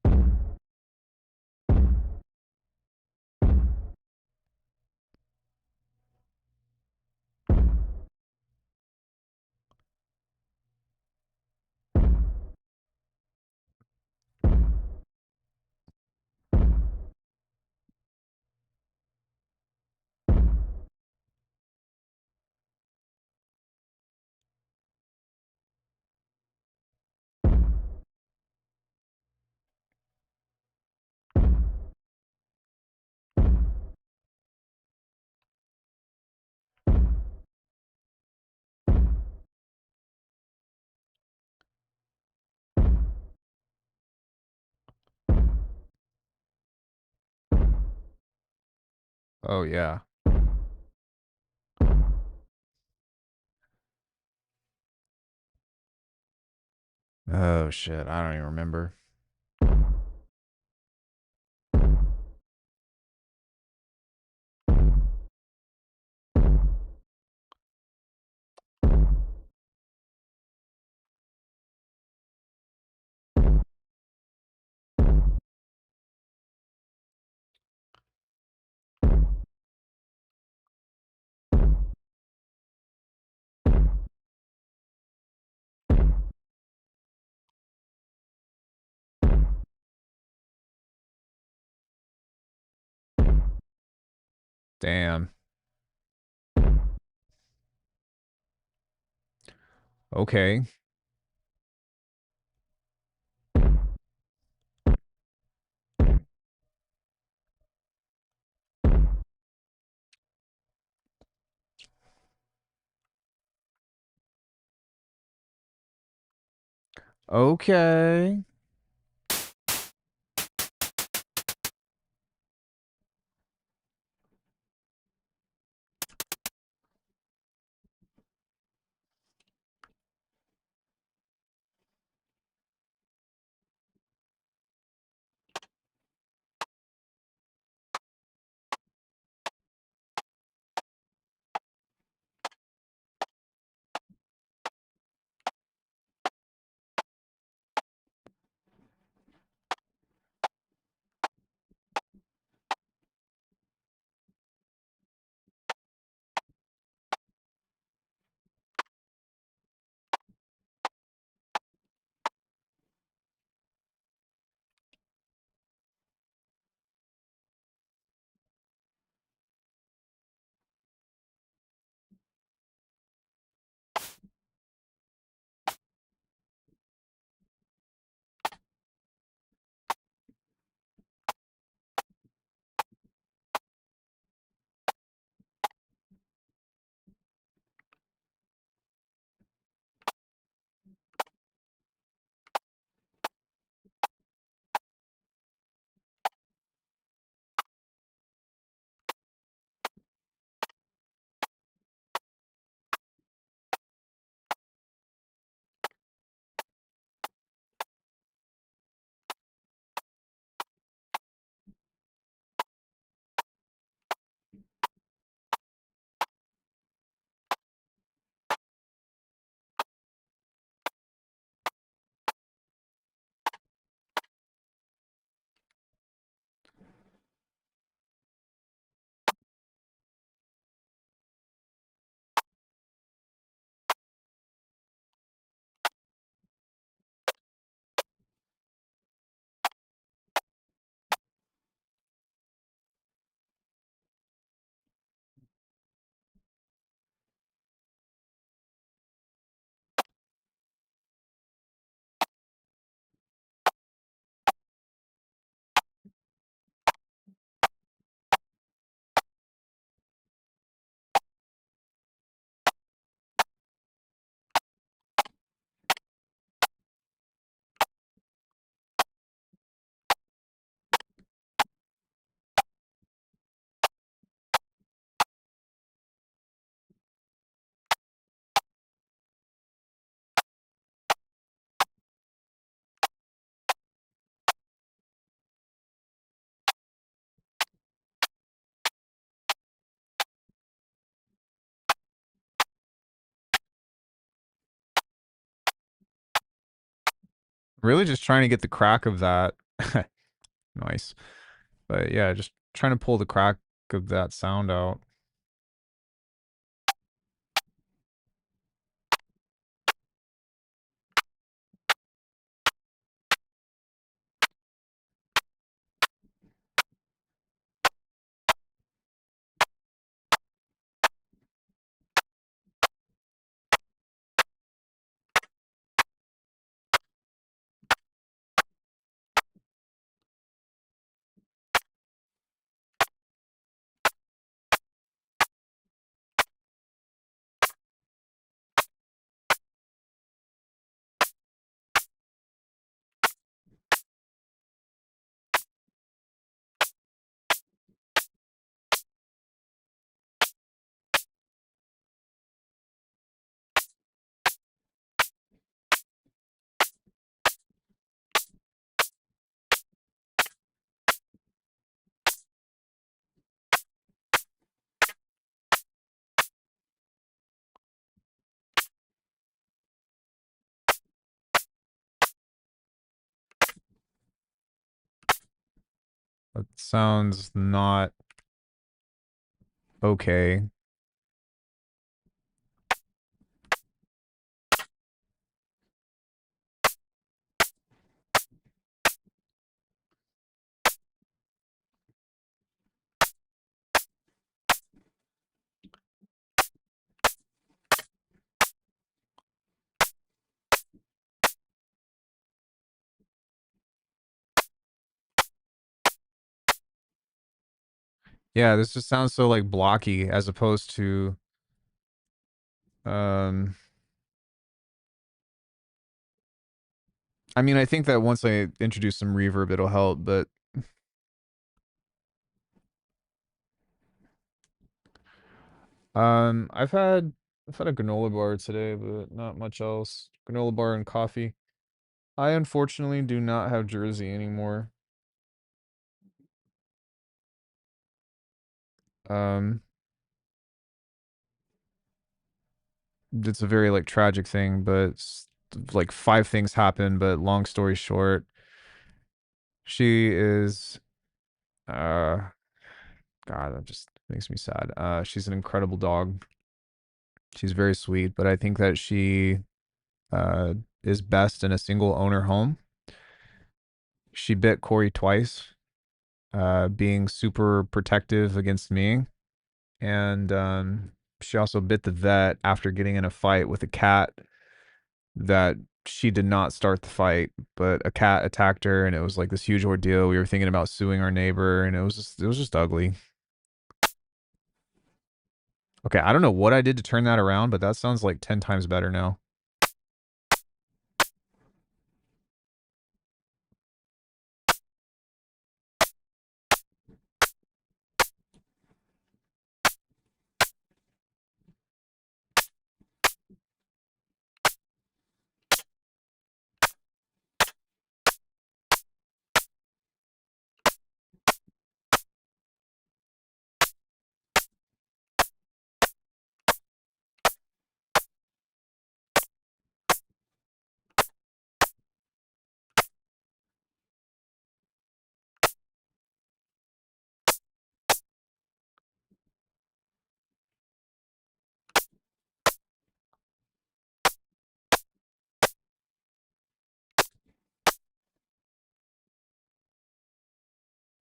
S2: Oh yeah. Oh shit, I don't even remember. Damn. Okay. Okay. Really just trying to get the crack of that. Nice. But yeah, just trying to pull the crack of that sound out. That sounds not okay. Yeah, this just sounds so like blocky as opposed to um I mean, I think that once I introduce some reverb it'll help, but I've had a granola bar today, but not much else. Granola bar and coffee. I unfortunately do not have Jersey anymore. Um it's a very like tragic thing, but like five things happen, but long story short, she is uh God, that just makes me sad. She's an incredible dog. She's very sweet, but I think that she uh is best in a single owner home. She bit Corey twice, being super protective against me, and she also bit the vet after getting in a fight with a cat that she did not start the fight, but a cat attacked her, and it was like this huge ordeal. We were thinking about suing our neighbor, and it was just ugly. Okay, I don't know what I did to turn that around, but that sounds like 10 times better now.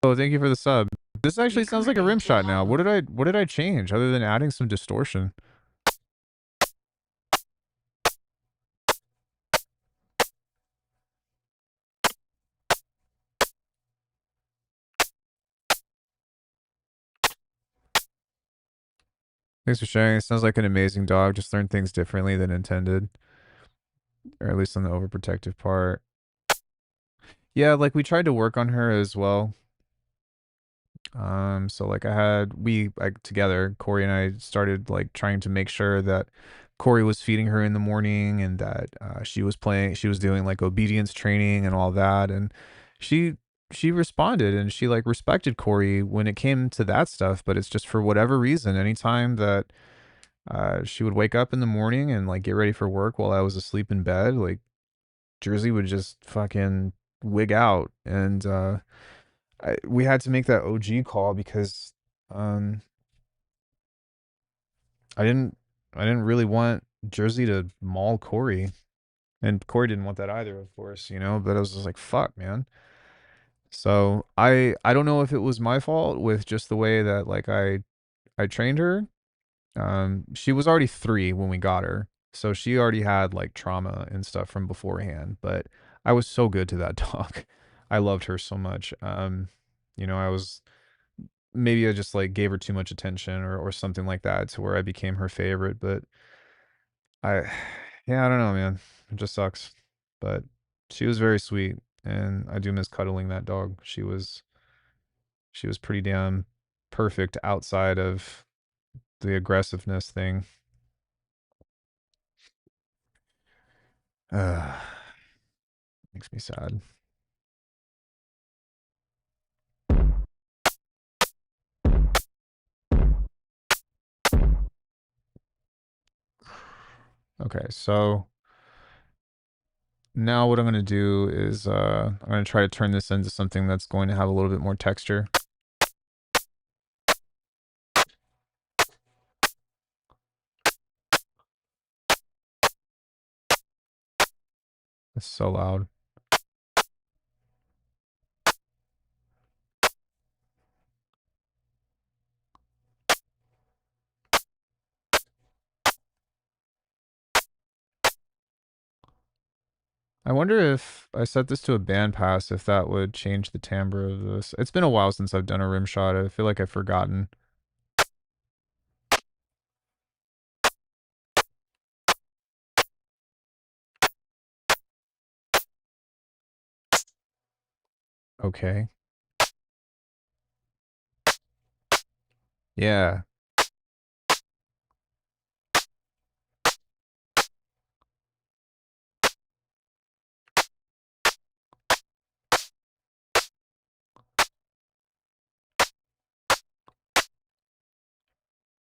S2: Oh, thank you for the sub. This actually sounds like a rim shot now. What did I change other than adding some distortion? Thanks for sharing. It sounds like an amazing dog. Just learned things differently than intended, or at least on the overprotective part. Yeah, like we tried to work on her as well. So like we like together, Corey and I started like trying to make sure that Corey was feeding her in the morning and that she was doing like obedience training and all that. And she, she responded and she like respected Corey when it came to that stuff. But it's just for whatever reason, anytime that she would wake up in the morning and like get ready for work while I was asleep in bed, like Jersey would just fucking wig out, and we had to make that OG call because um, I didn't I didn't really want Jersey to maul Corey, and Corey didn't want that either, of course, you know. But I was just like, fuck, man. So I don't know if it was my fault with just the way that like I trained her. She was already 3 when we got her, so she already had like trauma and stuff from beforehand. But I was so good to that dog. I loved her so much. You know, I was maybe I just like gave her too much attention or something like that to where I became her favorite. But I, yeah, I don't know, man. It just sucks. But she was very sweet, and I do miss cuddling that dog. She was pretty damn perfect outside of the aggressiveness thing. Uh, makes me sad. Okay, so now what I'm gonna do is I'm gonna try to turn this into something that's going to have a little bit more texture. It's so loud. I wonder if I set this to a bandpass, if that would change the timbre of this. It's been a while since I've done a rim shot. I feel like I've forgotten. Okay. Yeah.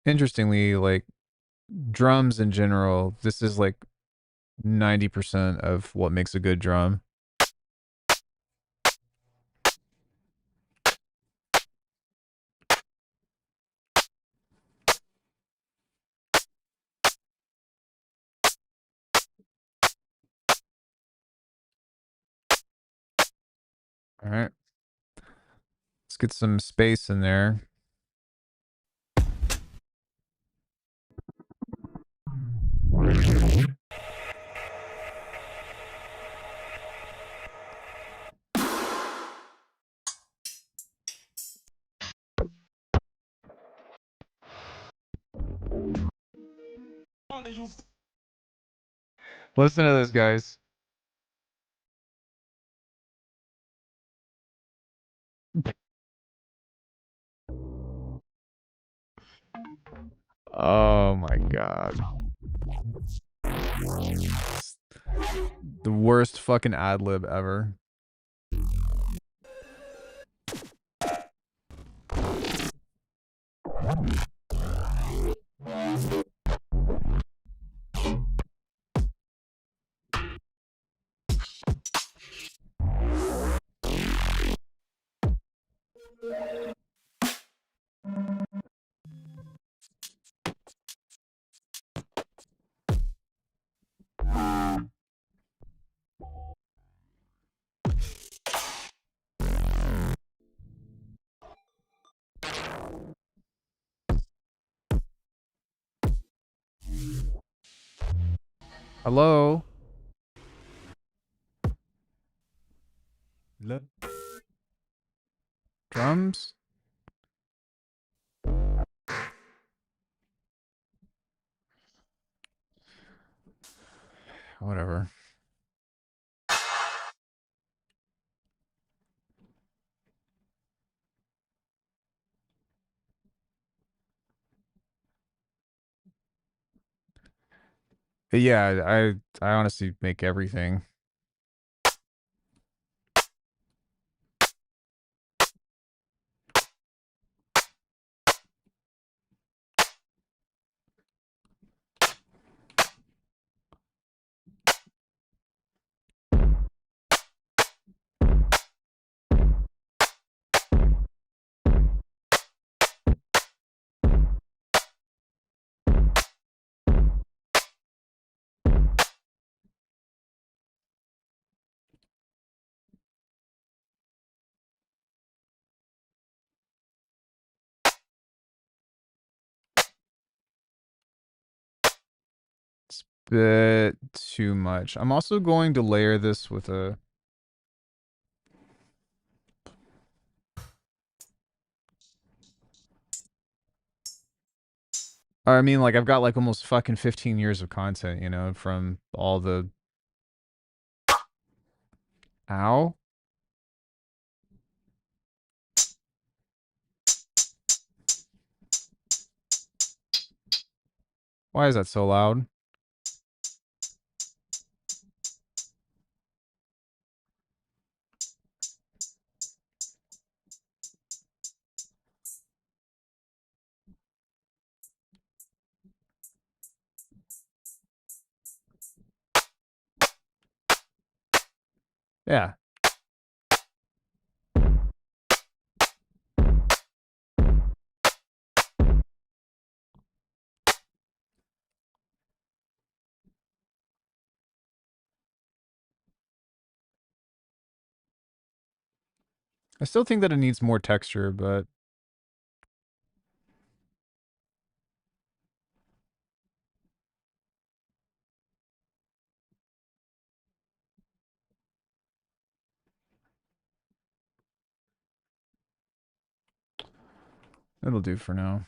S2: Interestingly, like drums in general, this is like 90% of what makes a good drum. All right. Let's get some space in there. Listen to this, guys. Oh my god. The worst fucking ad lib ever. Hello? Le- Drums? Whatever. Yeah, I honestly make everything. bit too much. I'm also going to layer this with a... I mean, like, I've got, like, almost fucking 15 years of content, you know, from all the... Ow? Why is that so loud? Yeah. I still think that it needs more texture, but... It'll do for now.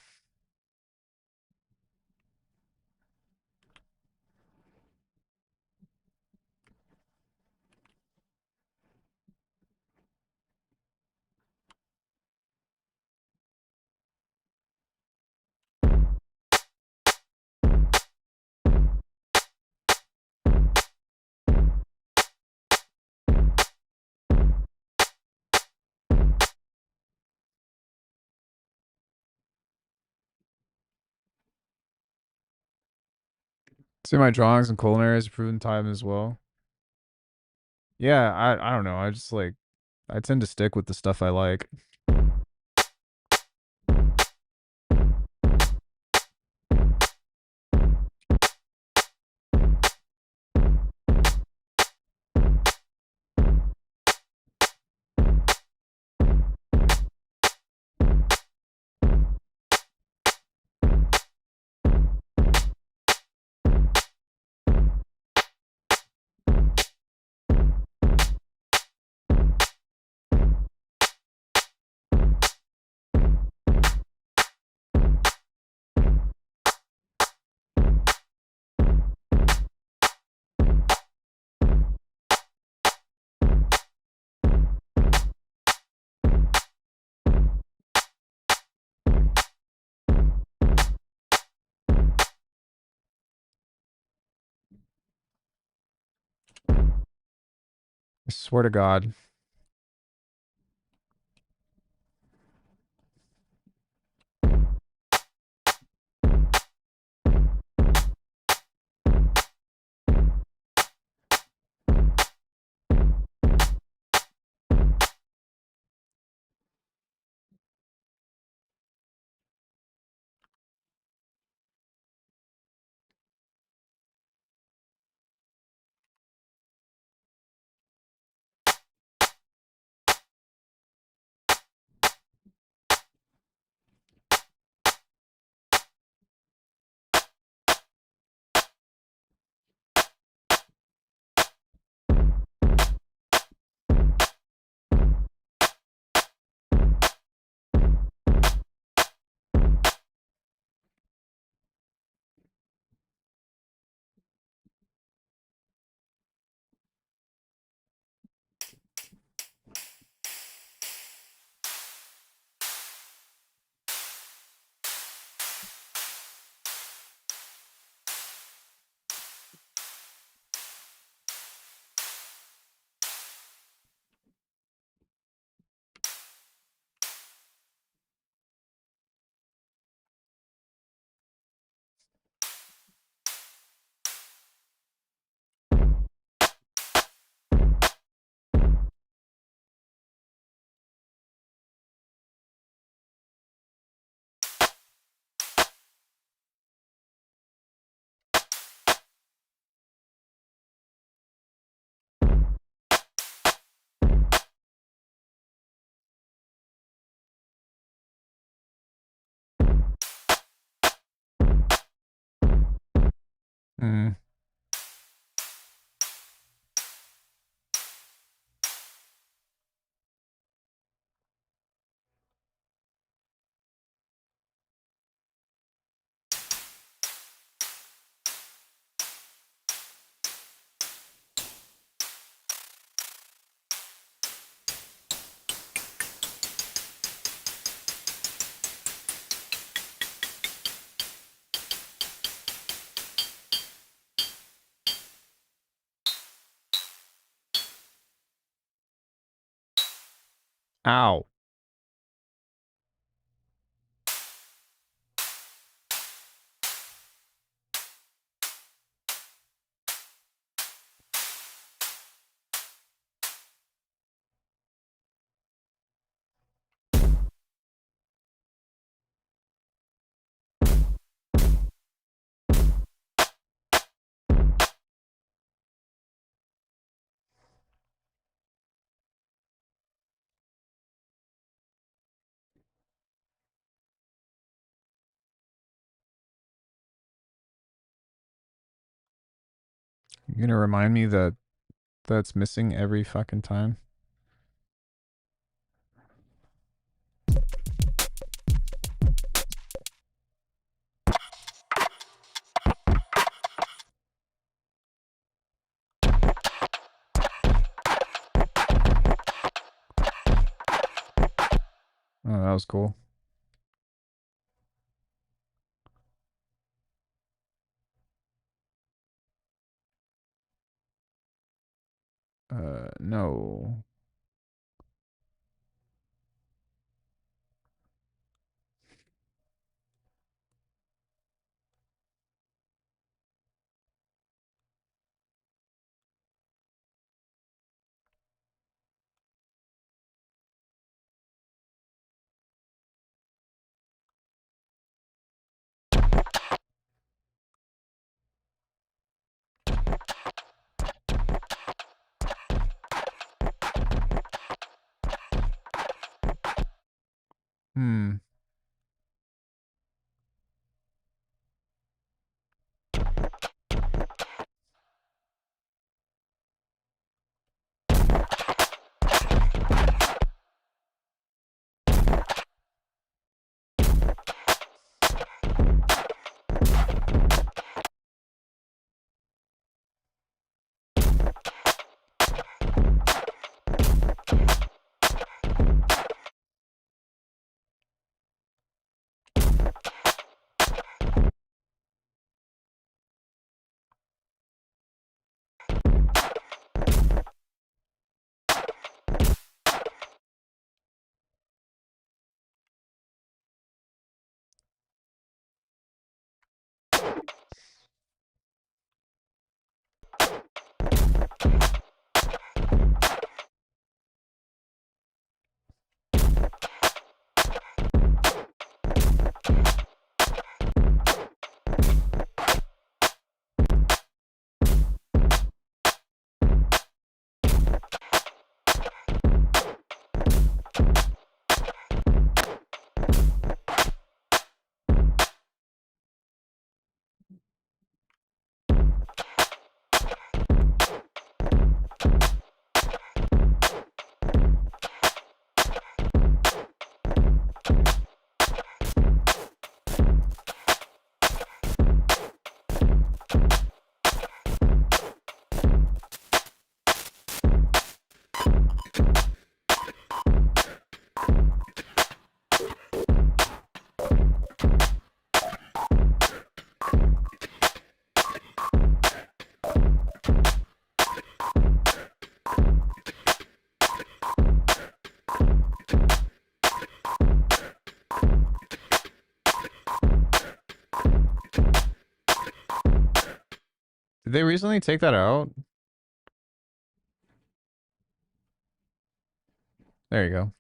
S2: See my drawings and culinary has proven time as well. Yeah, I don't know. I just, like... I tend to stick with the stuff I like. I swear to God. Hmm. Ow. You're gonna remind me that that's missing every fucking time? Oh, that was cool. No. Hmm. Did they recently take that out? There you go.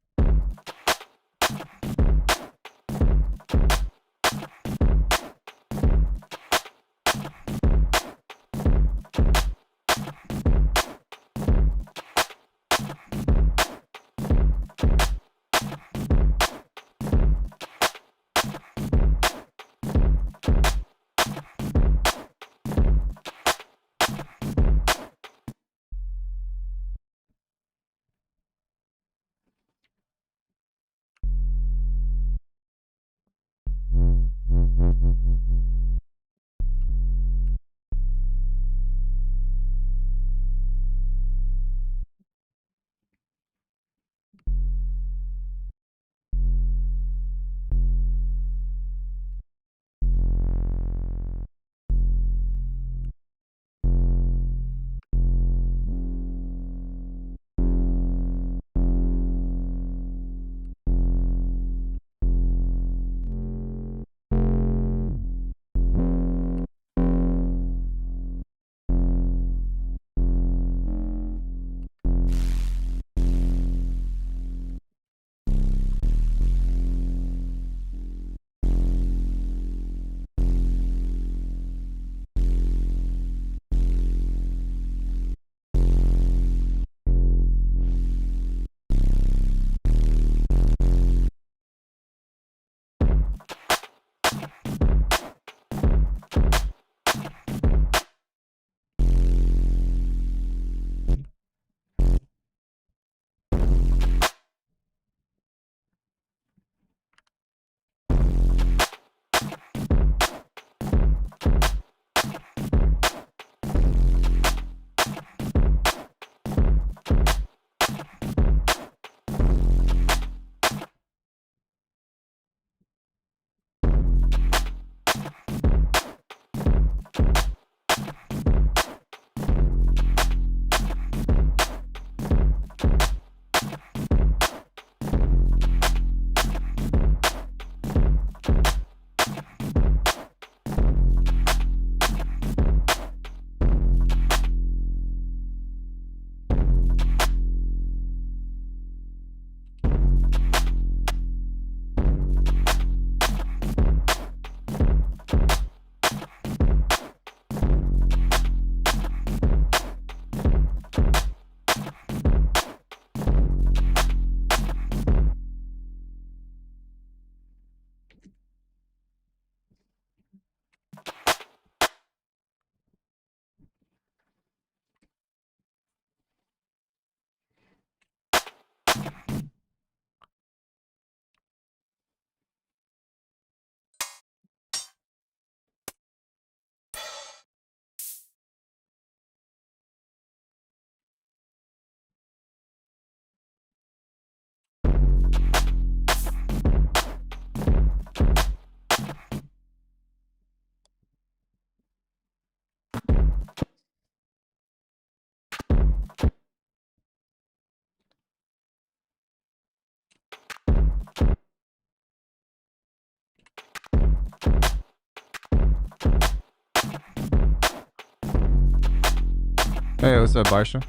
S2: Hey, what's up, Barsha?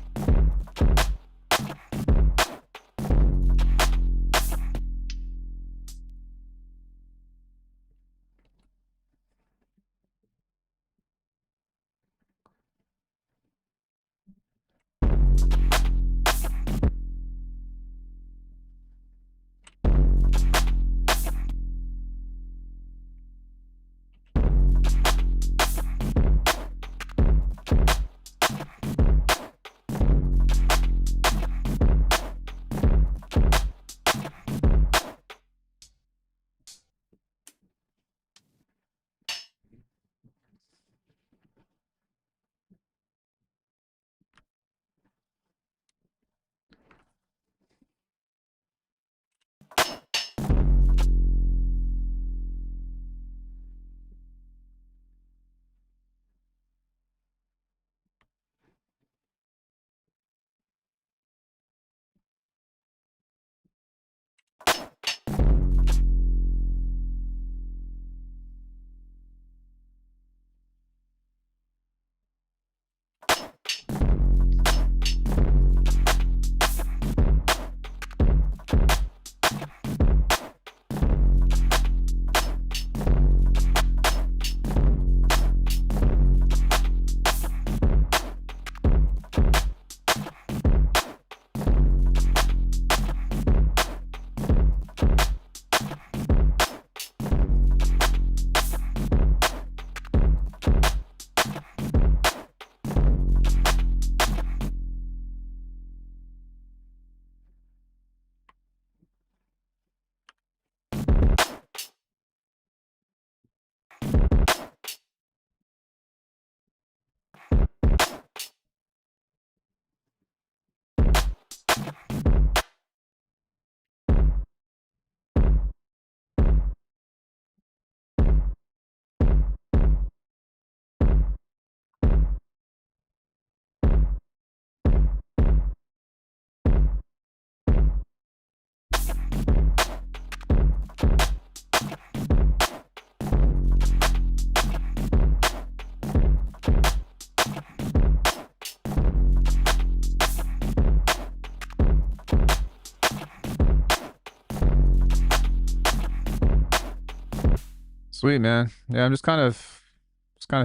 S2: Sweet, man. Yeah, I'm just kind of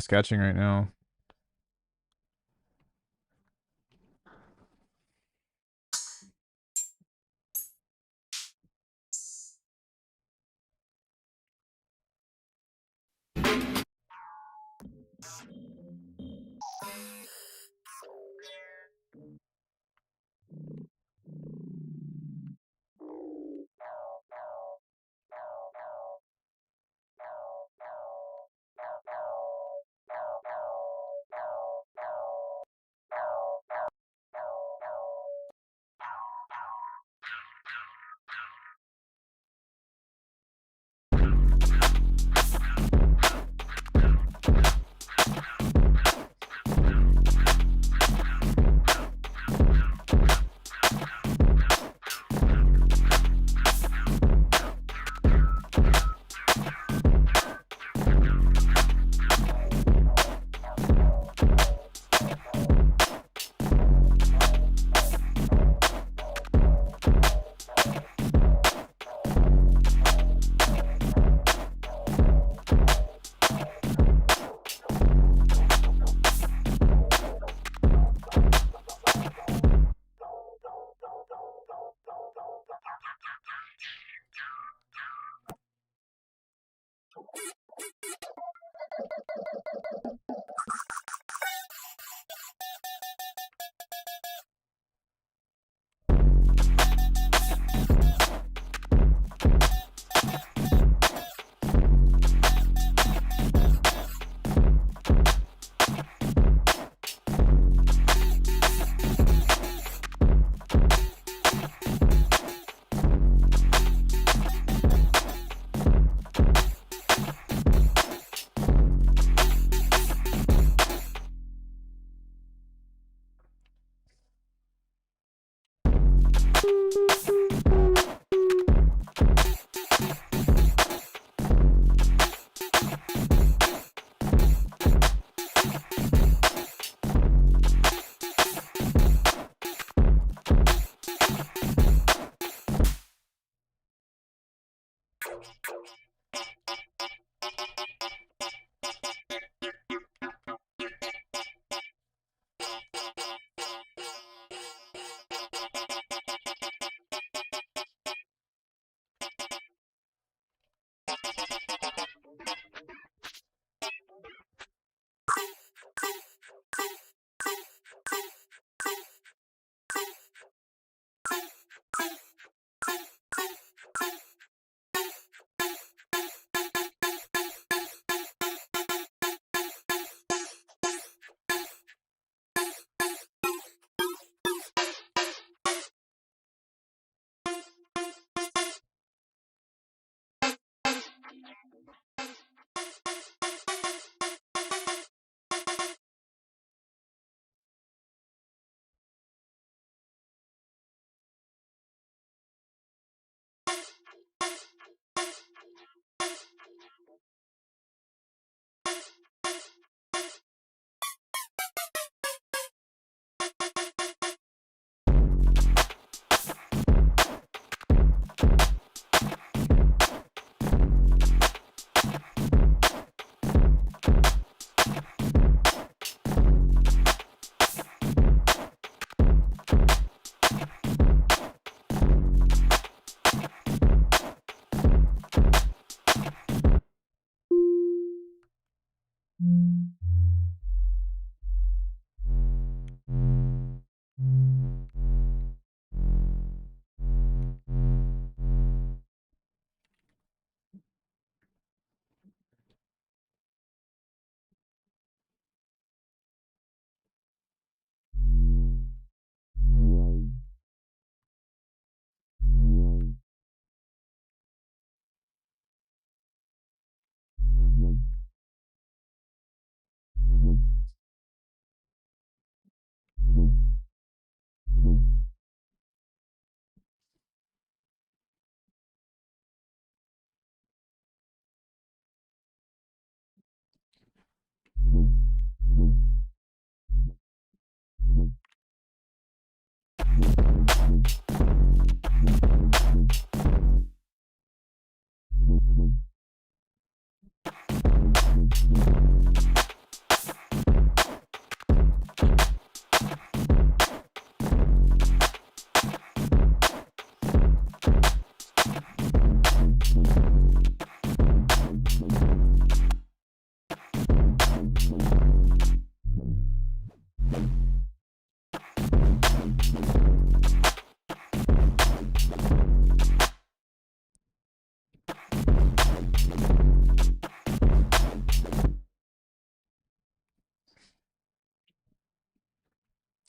S2: sketching right now.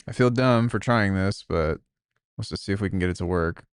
S2: I feel dumb for trying this, but let's just see if we can get it to work.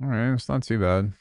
S2: All right, it's not too bad.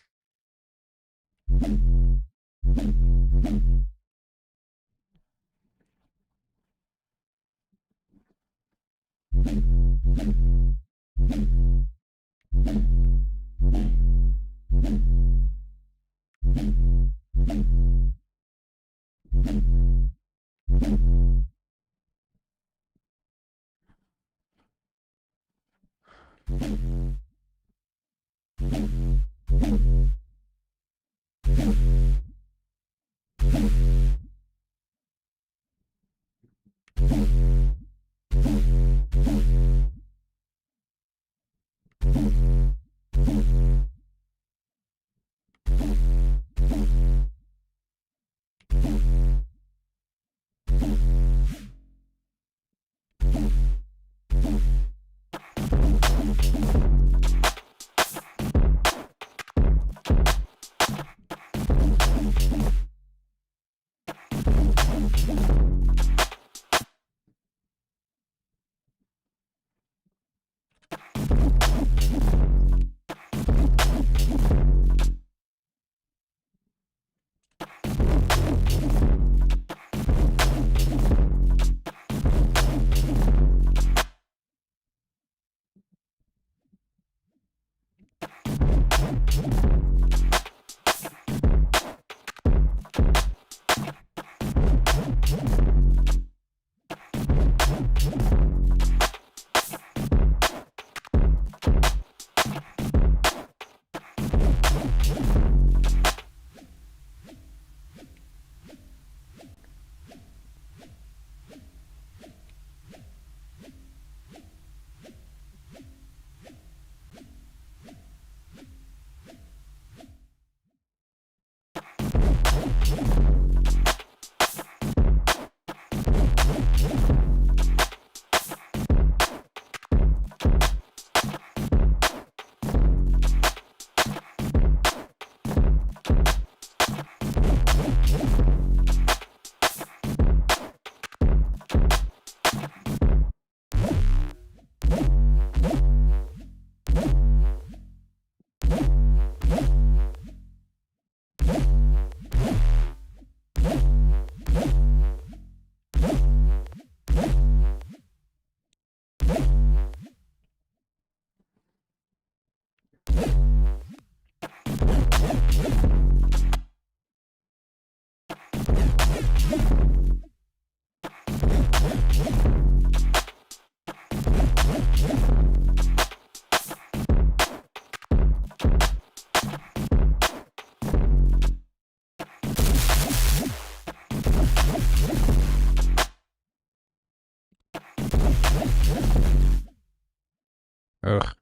S2: Ugh.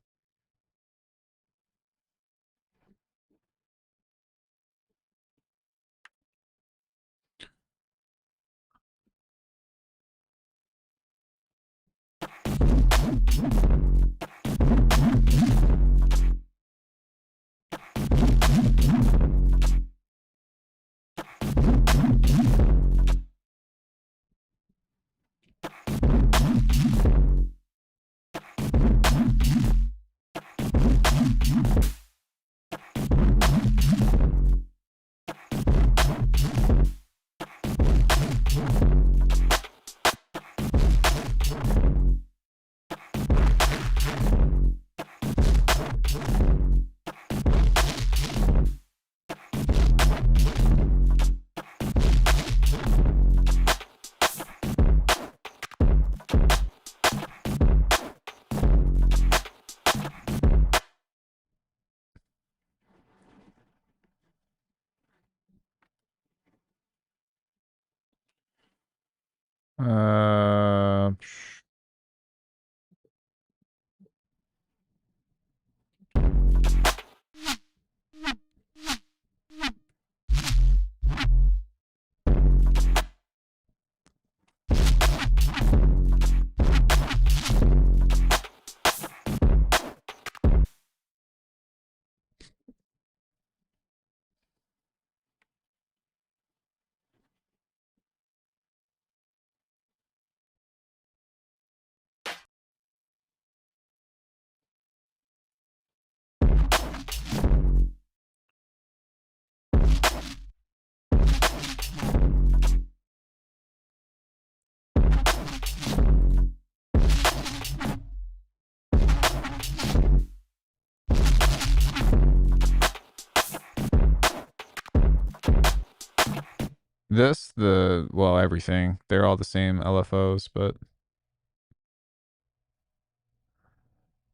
S2: Uh, well, everything. They're all the same LFOs, but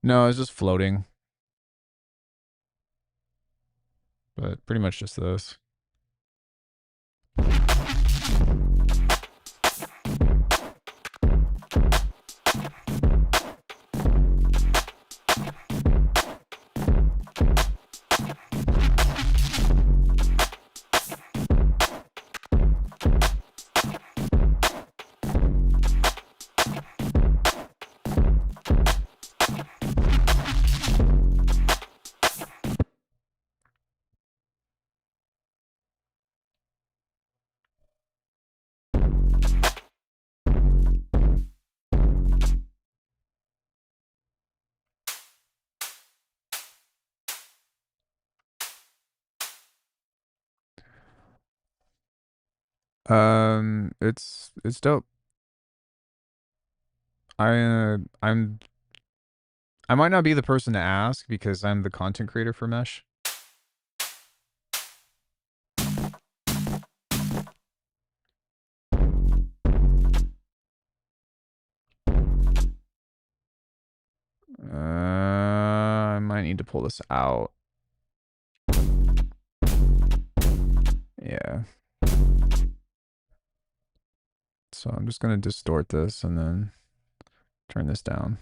S2: no, it's just floating. But pretty much just this. It's dope. I might not be the person to ask because I'm the content creator for Mesh. I might need to pull this out. Yeah. So I'm just gonna distort this and then turn this down.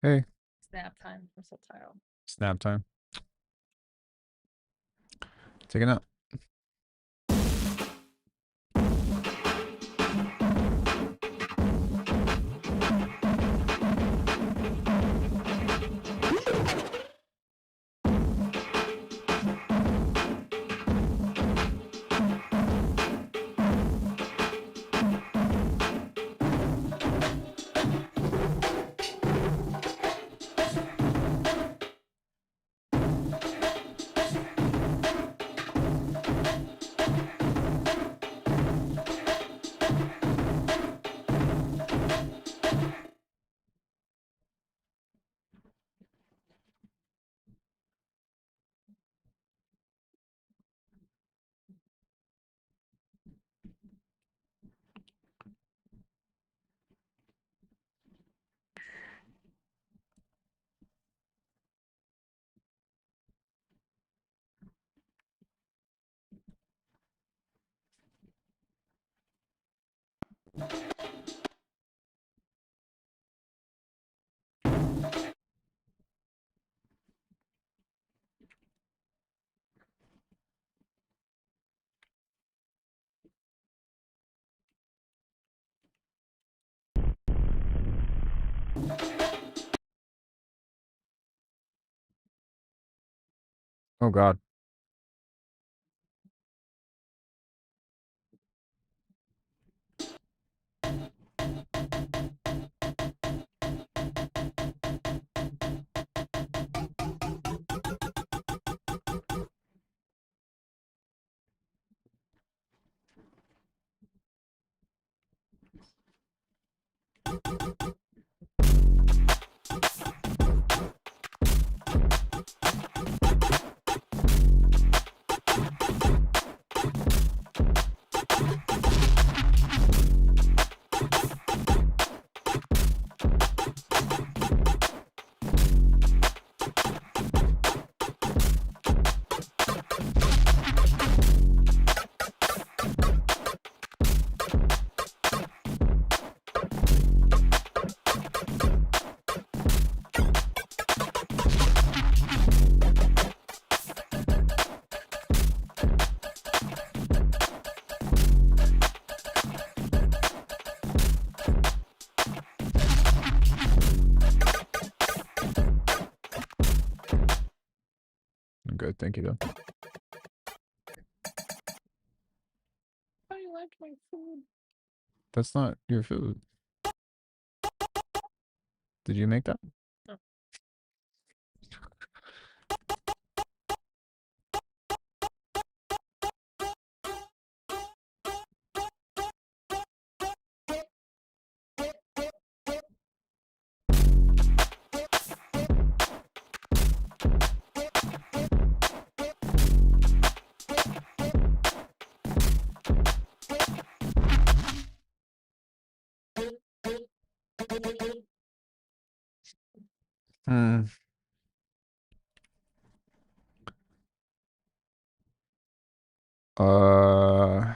S2: Hey,
S1: Snap time. I'm so tired.
S2: snap time. Take a nap. Oh God. I'm good, thank you though.
S1: How do you like my food?
S2: That's not your food. Did you make that?
S1: No.
S2: Hmm. Uh.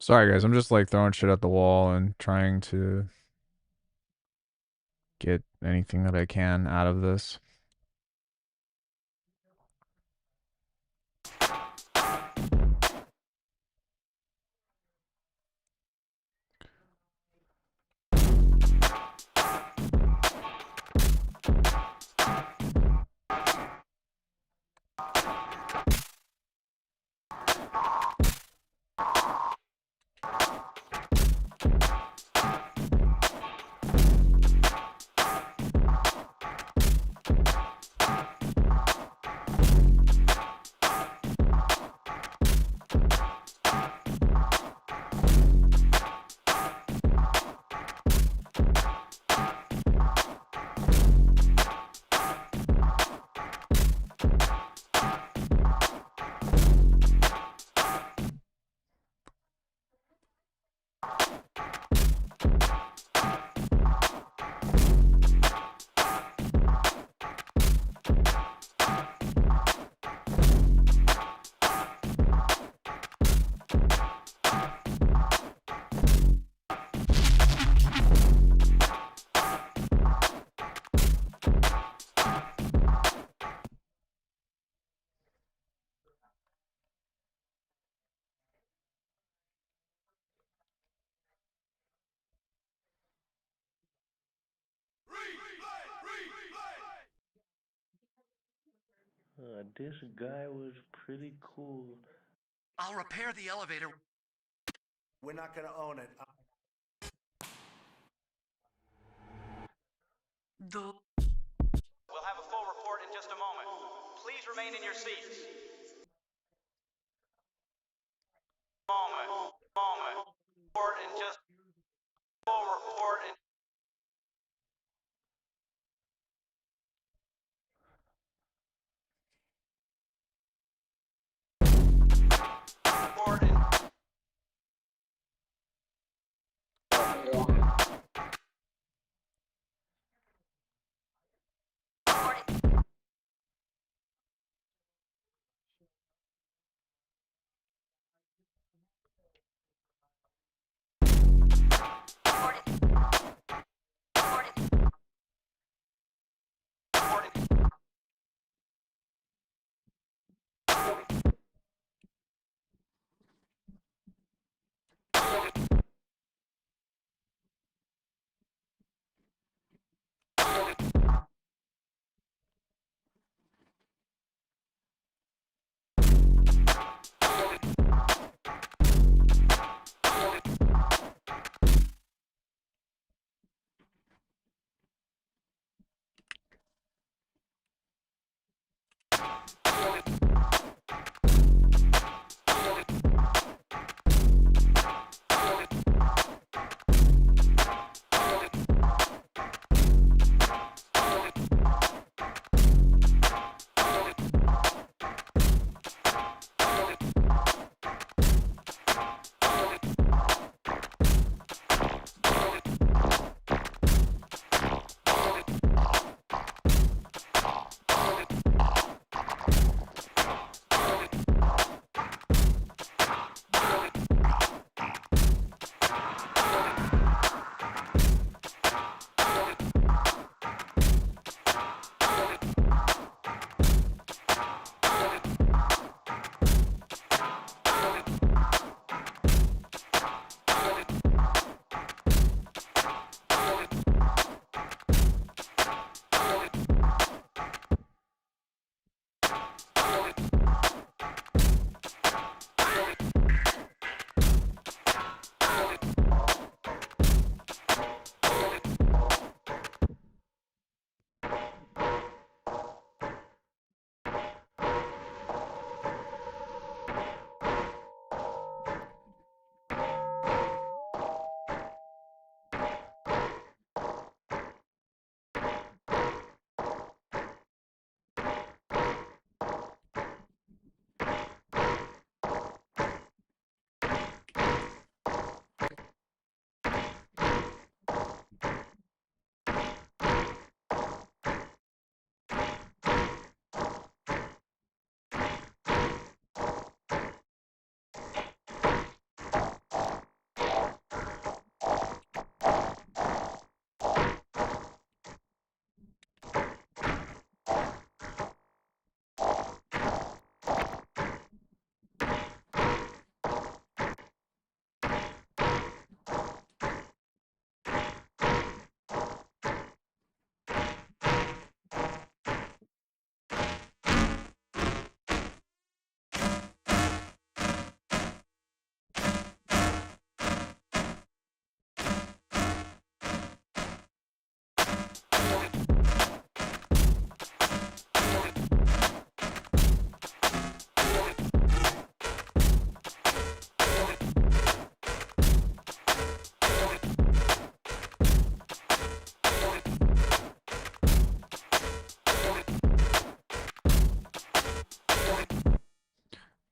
S2: Sorry guys, I'm just like throwing shit at the wall and trying to get anything that I can out of this.
S3: This guy was pretty cool.
S4: I'll repair the elevator.
S5: We're not gonna own it.
S4: We'll have a full report in just a moment. Please remain in your seats. Moment. Report in just full report in report in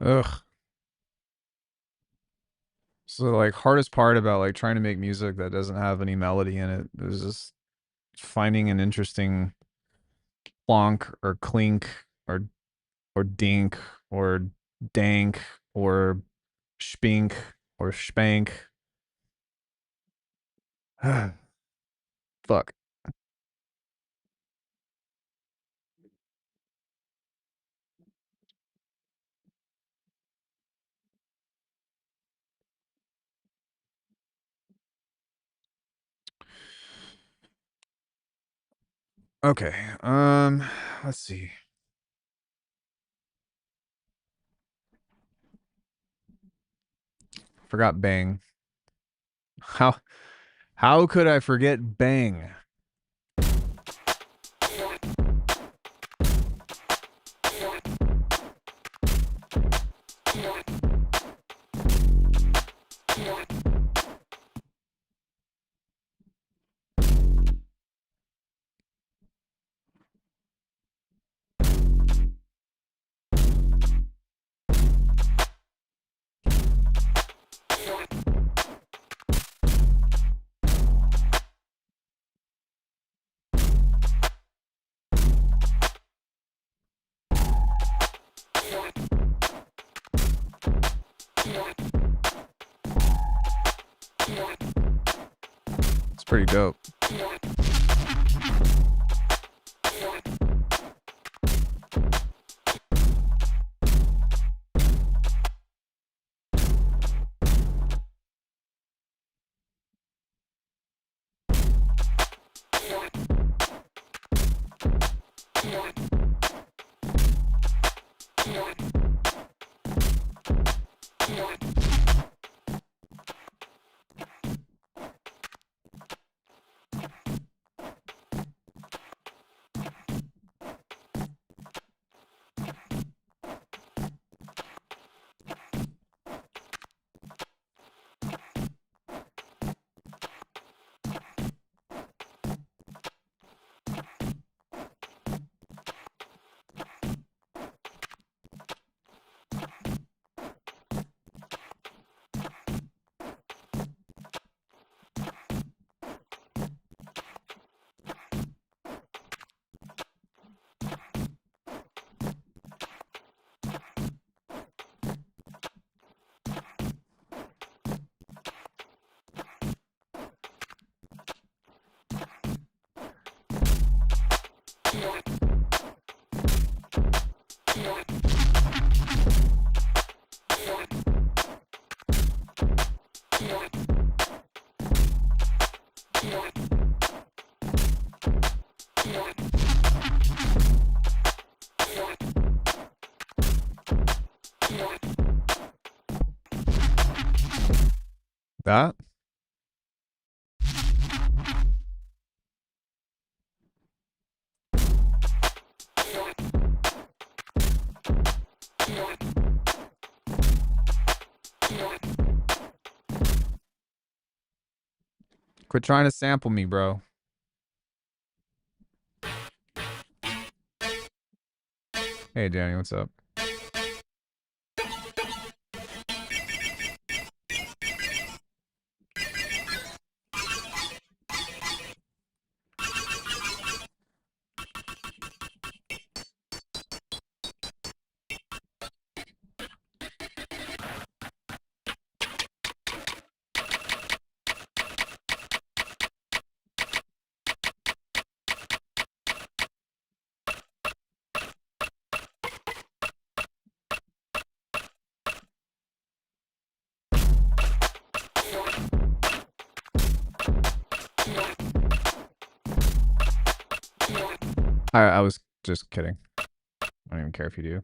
S2: Ugh. So like hardest part about like trying to make music that doesn't have any melody in it is just finding an interesting plonk or clink or dink or dank or spink or spank. Fuck. Okay. Let's see. Forgot bang. How could I forget bang? It's pretty dope. That? Quit trying to sample me, bro. Hey, Danny, what's up? I was just kidding. I don't even care if you do.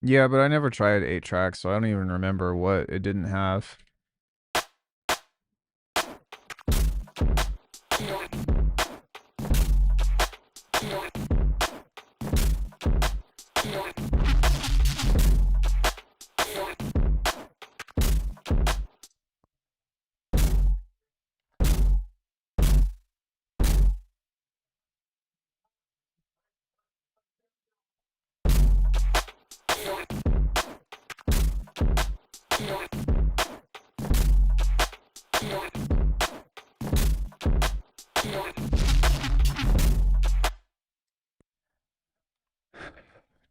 S2: Yeah, but I never tried 8 tracks, so I don't even remember what it didn't have.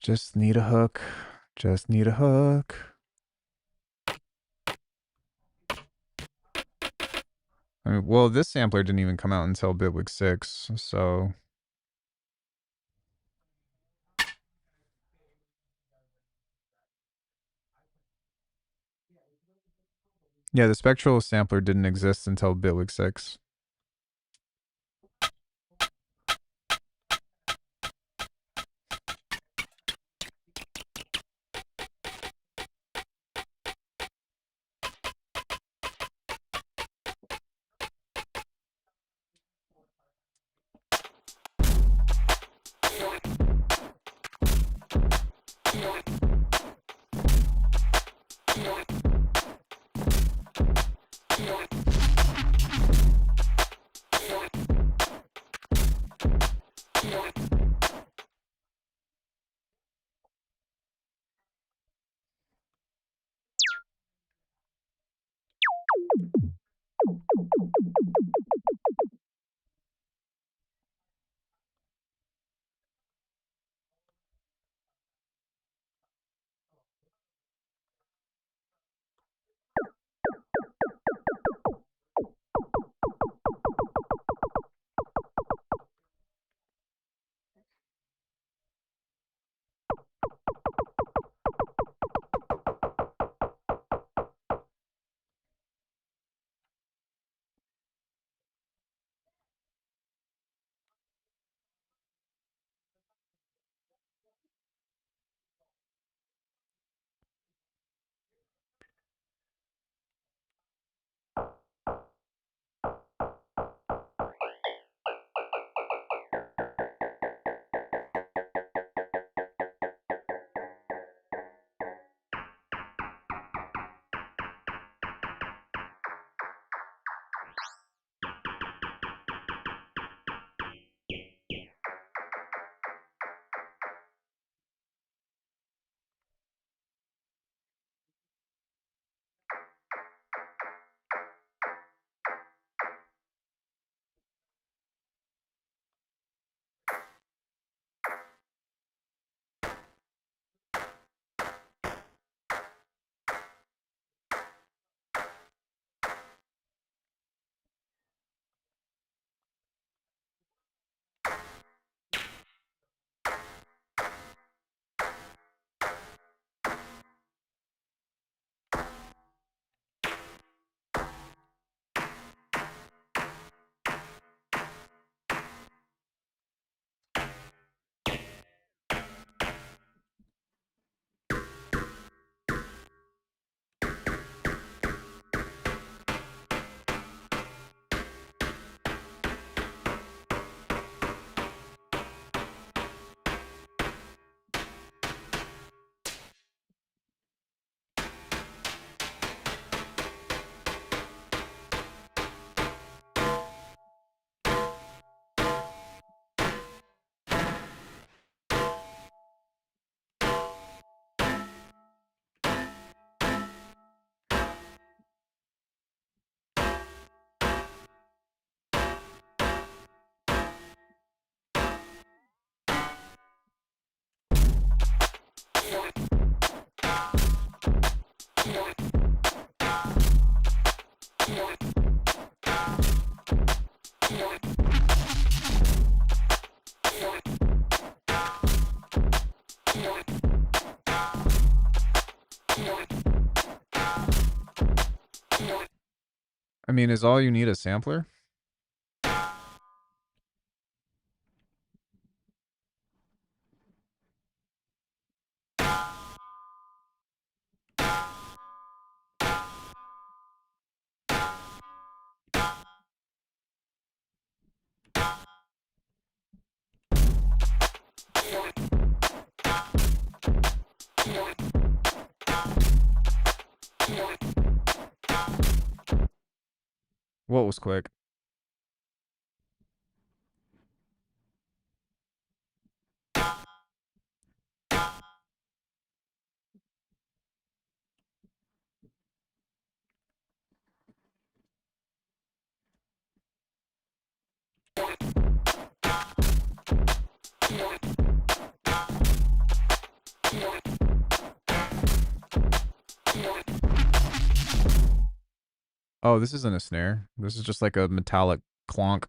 S2: Just need a hook. Just need a hook. I mean, well, this sampler didn't even come out until Bitwig 6, so... Yeah, the Spectral sampler didn't exist until Bitwig 6. I mean, is all you need a sampler? What was quick? Oh, this isn't a snare. This is just like a metallic clonk.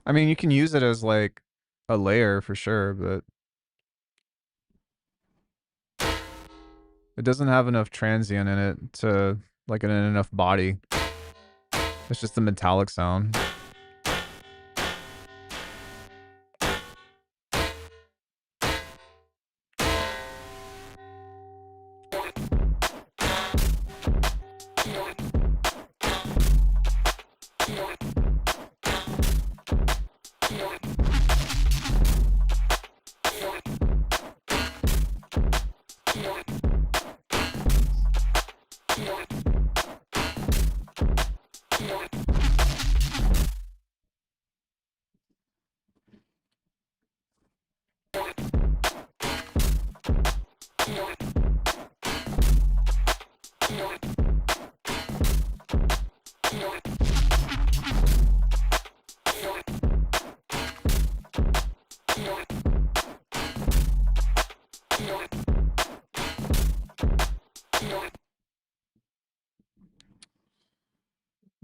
S2: I mean, you can use it as like a layer for sure, but it doesn't have enough transient in it to like an enough body. It's just the metallic sound.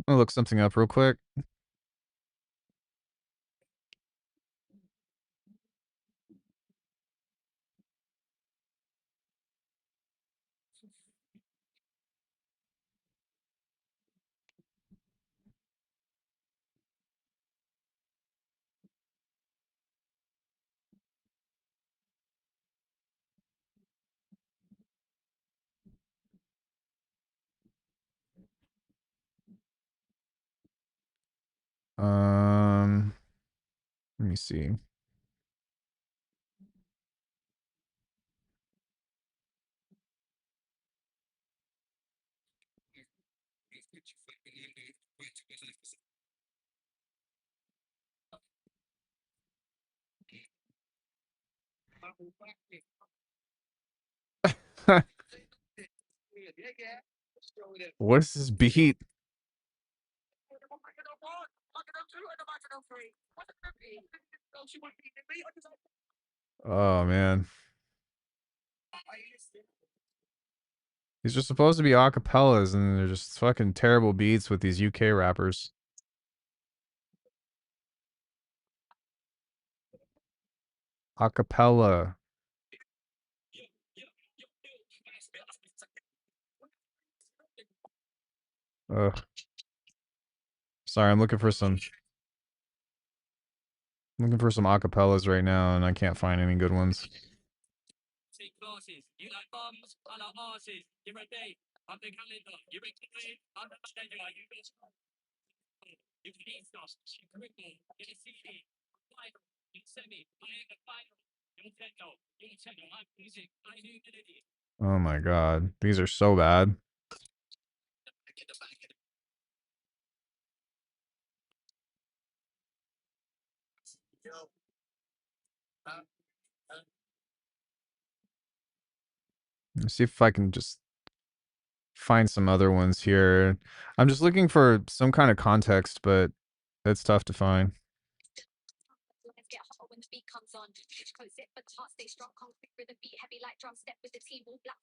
S2: I'm gonna look something up real quick. Let me see. What is this beat? Oh man. These are supposed to be acapellas and they're just fucking terrible beats with these UK rappers. Acapella. Ugh. Sorry, I'm looking for some acapellas right now and I can't find any good ones. Oh my god. These are so bad. Let's see if I can just find some other ones here. I'm just looking for some kind of context, but it's tough to find.
S1: Get hotter when the beat comes on. Coat zip, but the heart stay strong. Concrete rhythm beat heavy like drum step with the team all black.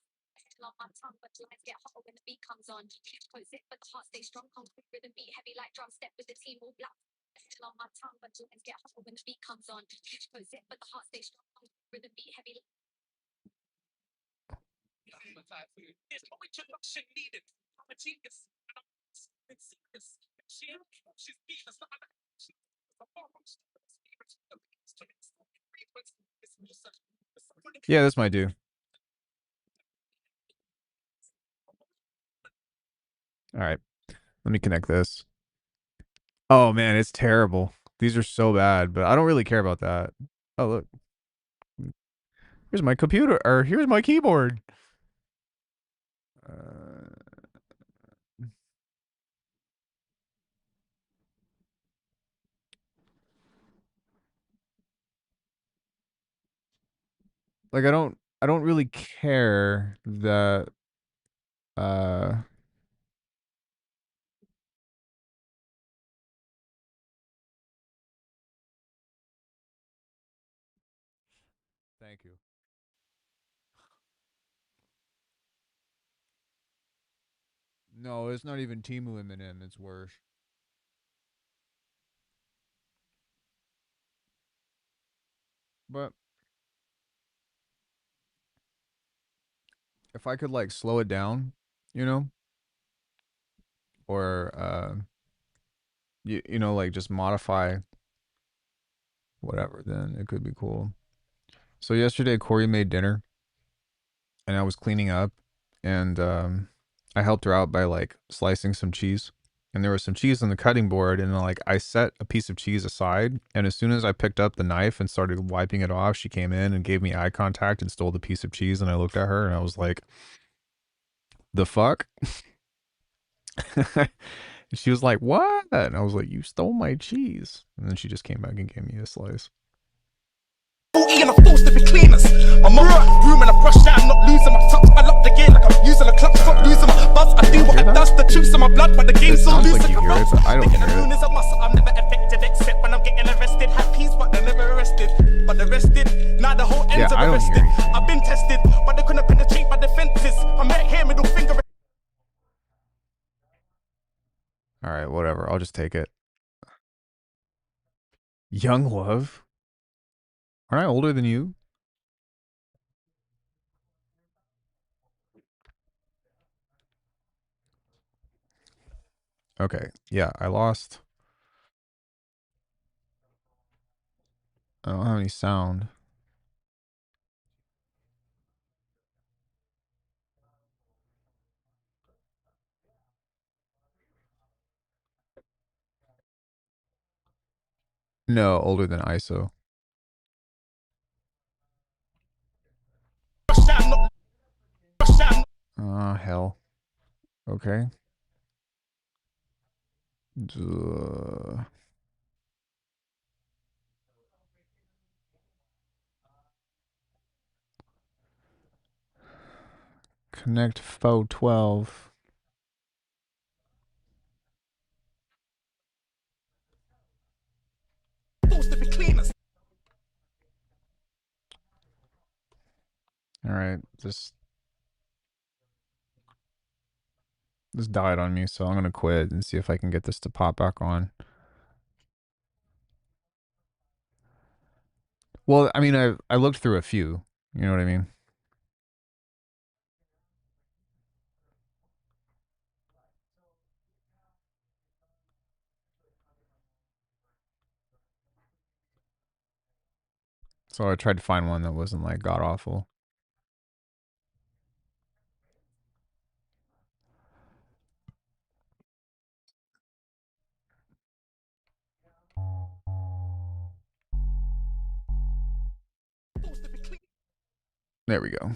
S1: On my tongue, but lines get hotter when the beat comes on. Coat zip, but the heart stay strong. Concrete rhythm beat heavy like drum step with the team all black. On my tongue, but lines get hotter when the beat comes on. Coat zip, but the heart stay strong. Concrete rhythm beat heavy. There's no introduction needed. I'm a genius. And I'm serious. She's beat us.
S2: Yeah, this might do. All right. Let me connect this. Oh man, it's terrible. These are so bad, but I don't really care about that. Oh, look. Here's my computer, or here's my keyboard. Like I don't really care that thank you. No, it's not even Temu Eminem, it's worse. But if I could like slow it down, you know, or you know, like just modify whatever, then it could be cool. So yesterday Corey made dinner and I was cleaning up and I helped her out by like slicing some cheese. And there was some cheese on the cutting board and like I set a piece of cheese aside, and as soon as I picked up the knife and started wiping it off, she came in and gave me eye contact and stole the piece of cheese, and I looked at her and I was like, the fuck? And she was like, what? And I was like, you stole my cheese. And then she just came back and gave me a slice.
S6: And I'm forced to be cleaners. I'm on my room and I brush down, not losing my touch. I lock the game like I'm using a clutch, stop losing my buzz. I do what I does, the truth's in my blood, but the game's so loose like a rope.
S2: I don't hear it.
S6: Is a muscle, I'm never affected except when I'm getting arrested. Had peace, but they're never arrested. But the rest did. Now the whole ends are arrested. I've been tested, but they couldn't penetrate my defenses. I'm right here, middle finger.
S2: All right, whatever. I'll just take it. Young Love? Aren't I older than you? Okay, yeah, I lost. I don't have any sound. No, older than ISO. Hell. Okay. Duh. Connect Fo 12. All right, this died on me, so I'm gonna quit and see if I can get this to pop back on. Well, I mean, I looked through a few. You know what I mean? So I tried to find one that wasn't like god awful. There we go.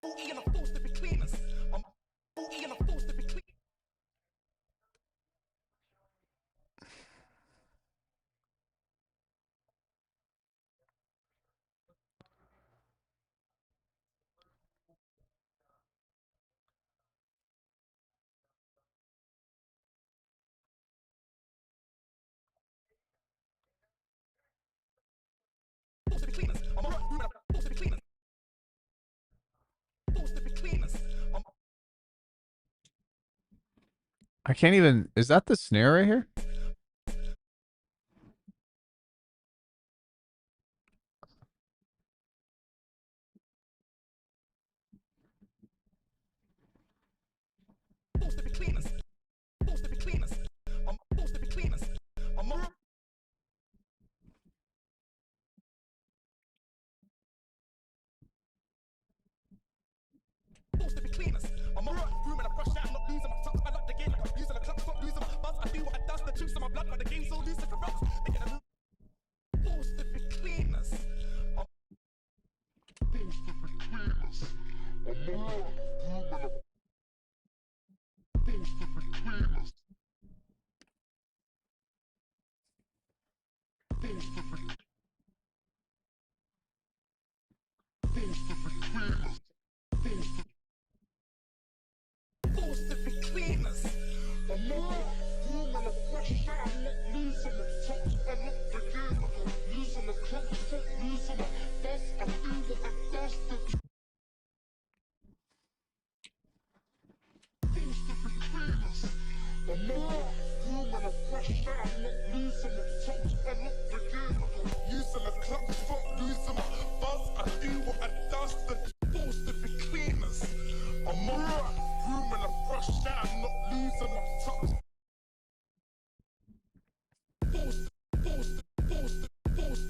S6: 40 and a force to between us. I'm 40 and a force to between. Force to between us. I'm alright, room and a force to between us. Force to between us. I'm
S2: I can't even. Is that the snare right here?
S6: force to between us. Force to between us. I'm force to between us. I'm alright. Force to between us. I'm alright, room and a brush out, I'm not losing my touch. I like the game like I'm using a clock, stop losing my buzz. I do what I does, the juice in my blood, but the game's so loose like a rocks. They get a force to between us. I'm force to between us. I'm alright, room and a force to between us. Force to between us. Force to between us. I'm alright, room and a brush out, I'm not losing the touch. I like the game like I'm using a clock, stop losing my buzz. I do what I does, the force to between us. I'm alright, room and a brush out, I'm not losing the touch. I like the game like I'm using a clock, stop losing my buzz. I do what I does, the force to between us. I'm alright, room and a brush out, I'm not losing my touch. Force, force, force, force.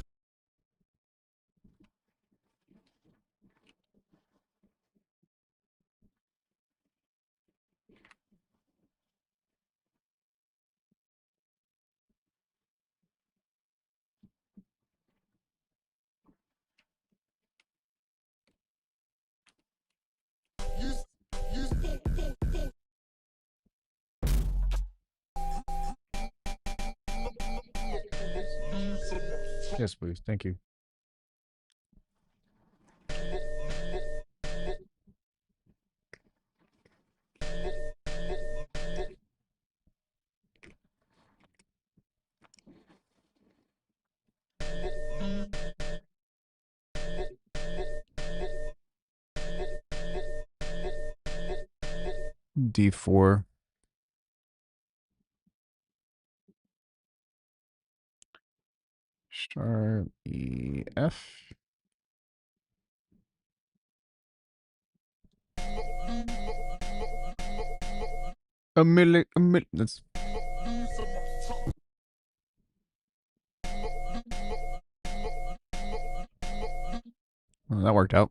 S6: Use, force, force, force.
S2: Yes, please. Thank you. D4. Sharp E F. A million. That's. Well, that worked out.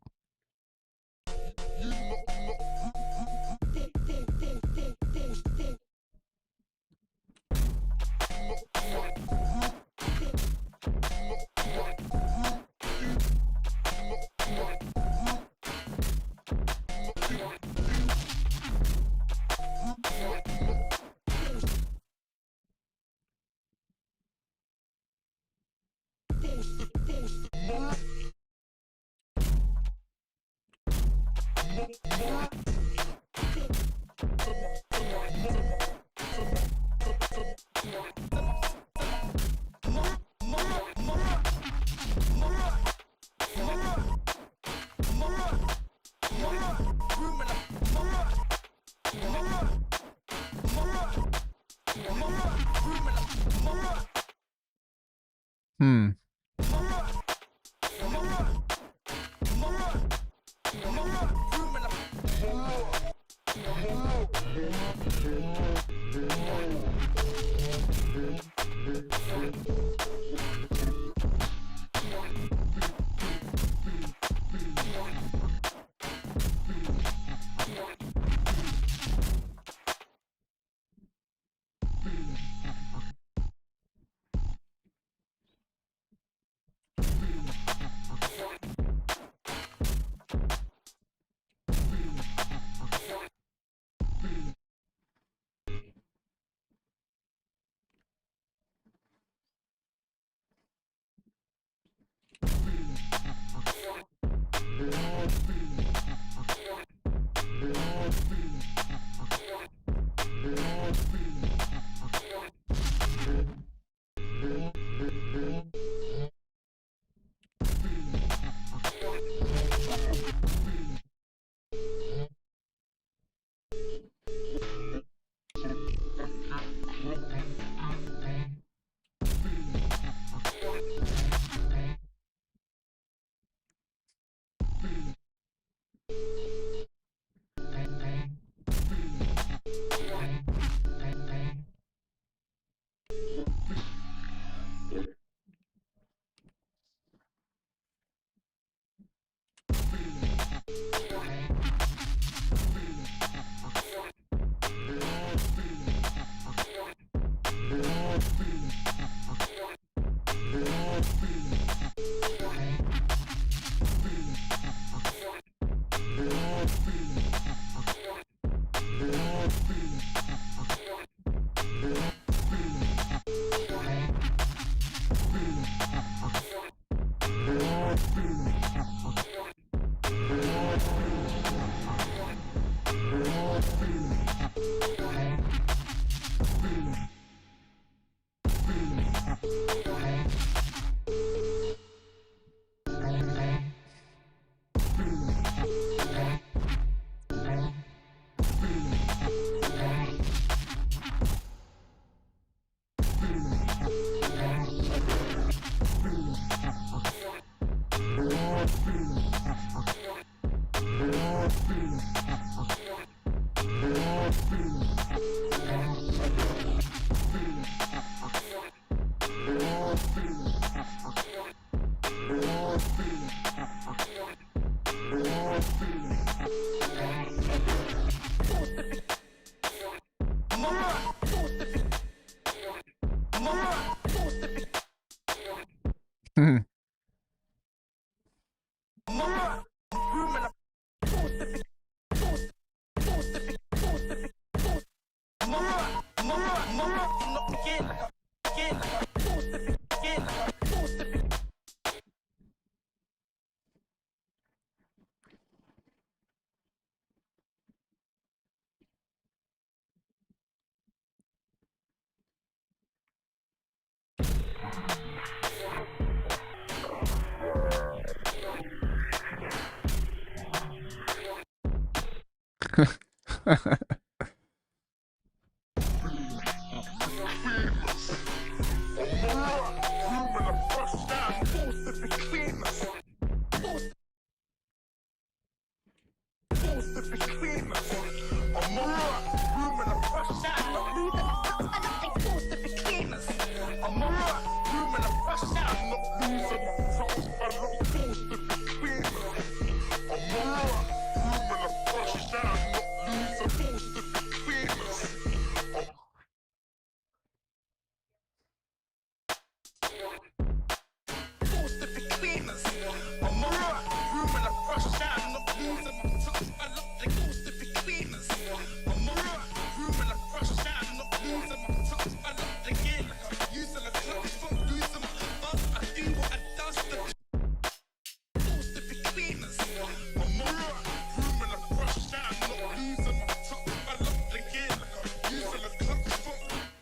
S2: Hmm.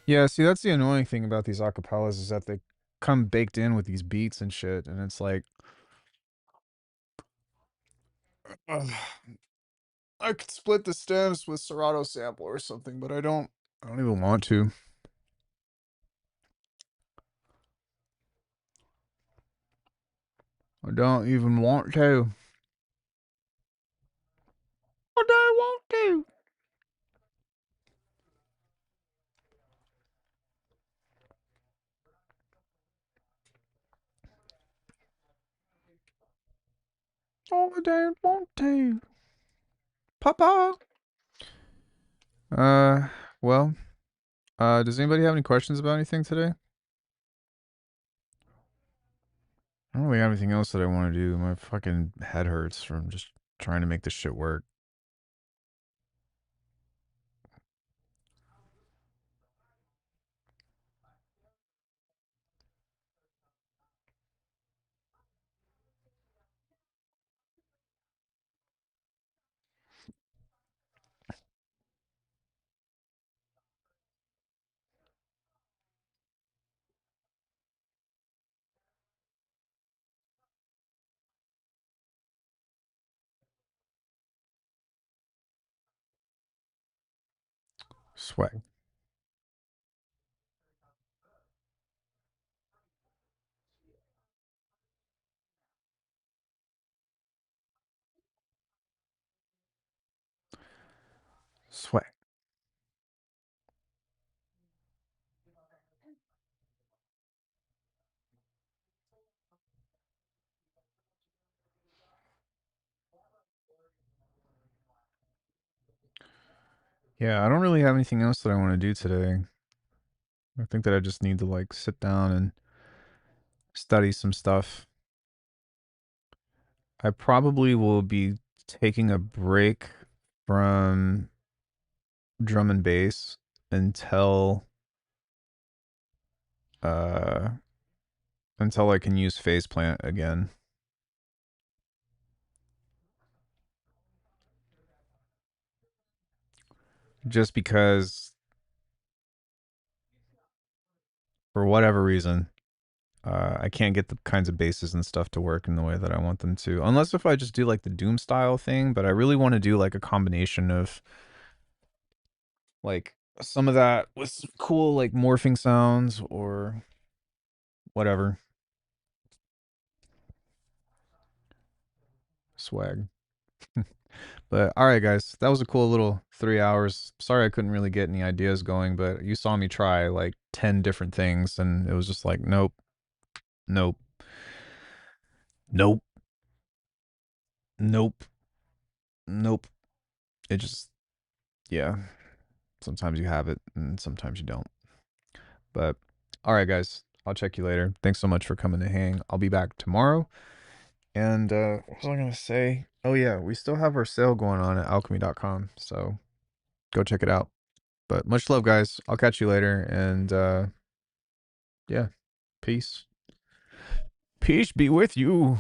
S2: Yeah, see, that's the annoying thing about these acapellas is that they come baked in with these beats and shit, and it's like, ugh, I could split the stems with Serato sample or something, but I don't even want to. I don't even want to. I don't want to. Oh, I don't want to. Papa. Well, does anybody have any questions about anything today? I don't really have anything else that I want to do. My fucking head hurts from just trying to make this shit work. Swag. Swag. Yeah, I don't really have anything else that I want to do today. I think that I just need to like sit down and study some stuff. I probably will be taking a break from drum and bass until I can use Phase Plant again. Just because for whatever reason, I can't get the kinds of basses and stuff to work in the way that I want them to. Unless if I just do like the Doom style thing, but I really want to do like a combination of like some of that with some cool like morphing sounds or whatever. Swag. But all right, guys, that was a cool little 3 hours. Sorry I couldn't really get any ideas going, but you saw me try like 10 different things and it was just like, nope, nope, nope, nope. Nope. It just, yeah. Sometimes you have it and sometimes you don't. But all right, guys, I'll check you later. Thanks so much for coming to hang. I'll be back tomorrow. And what was I gonna say? Oh yeah, we still have our sale going on at alchemy.com, so go check it out. But much love, guys. I'll catch you later, and yeah, peace. Peace be with you.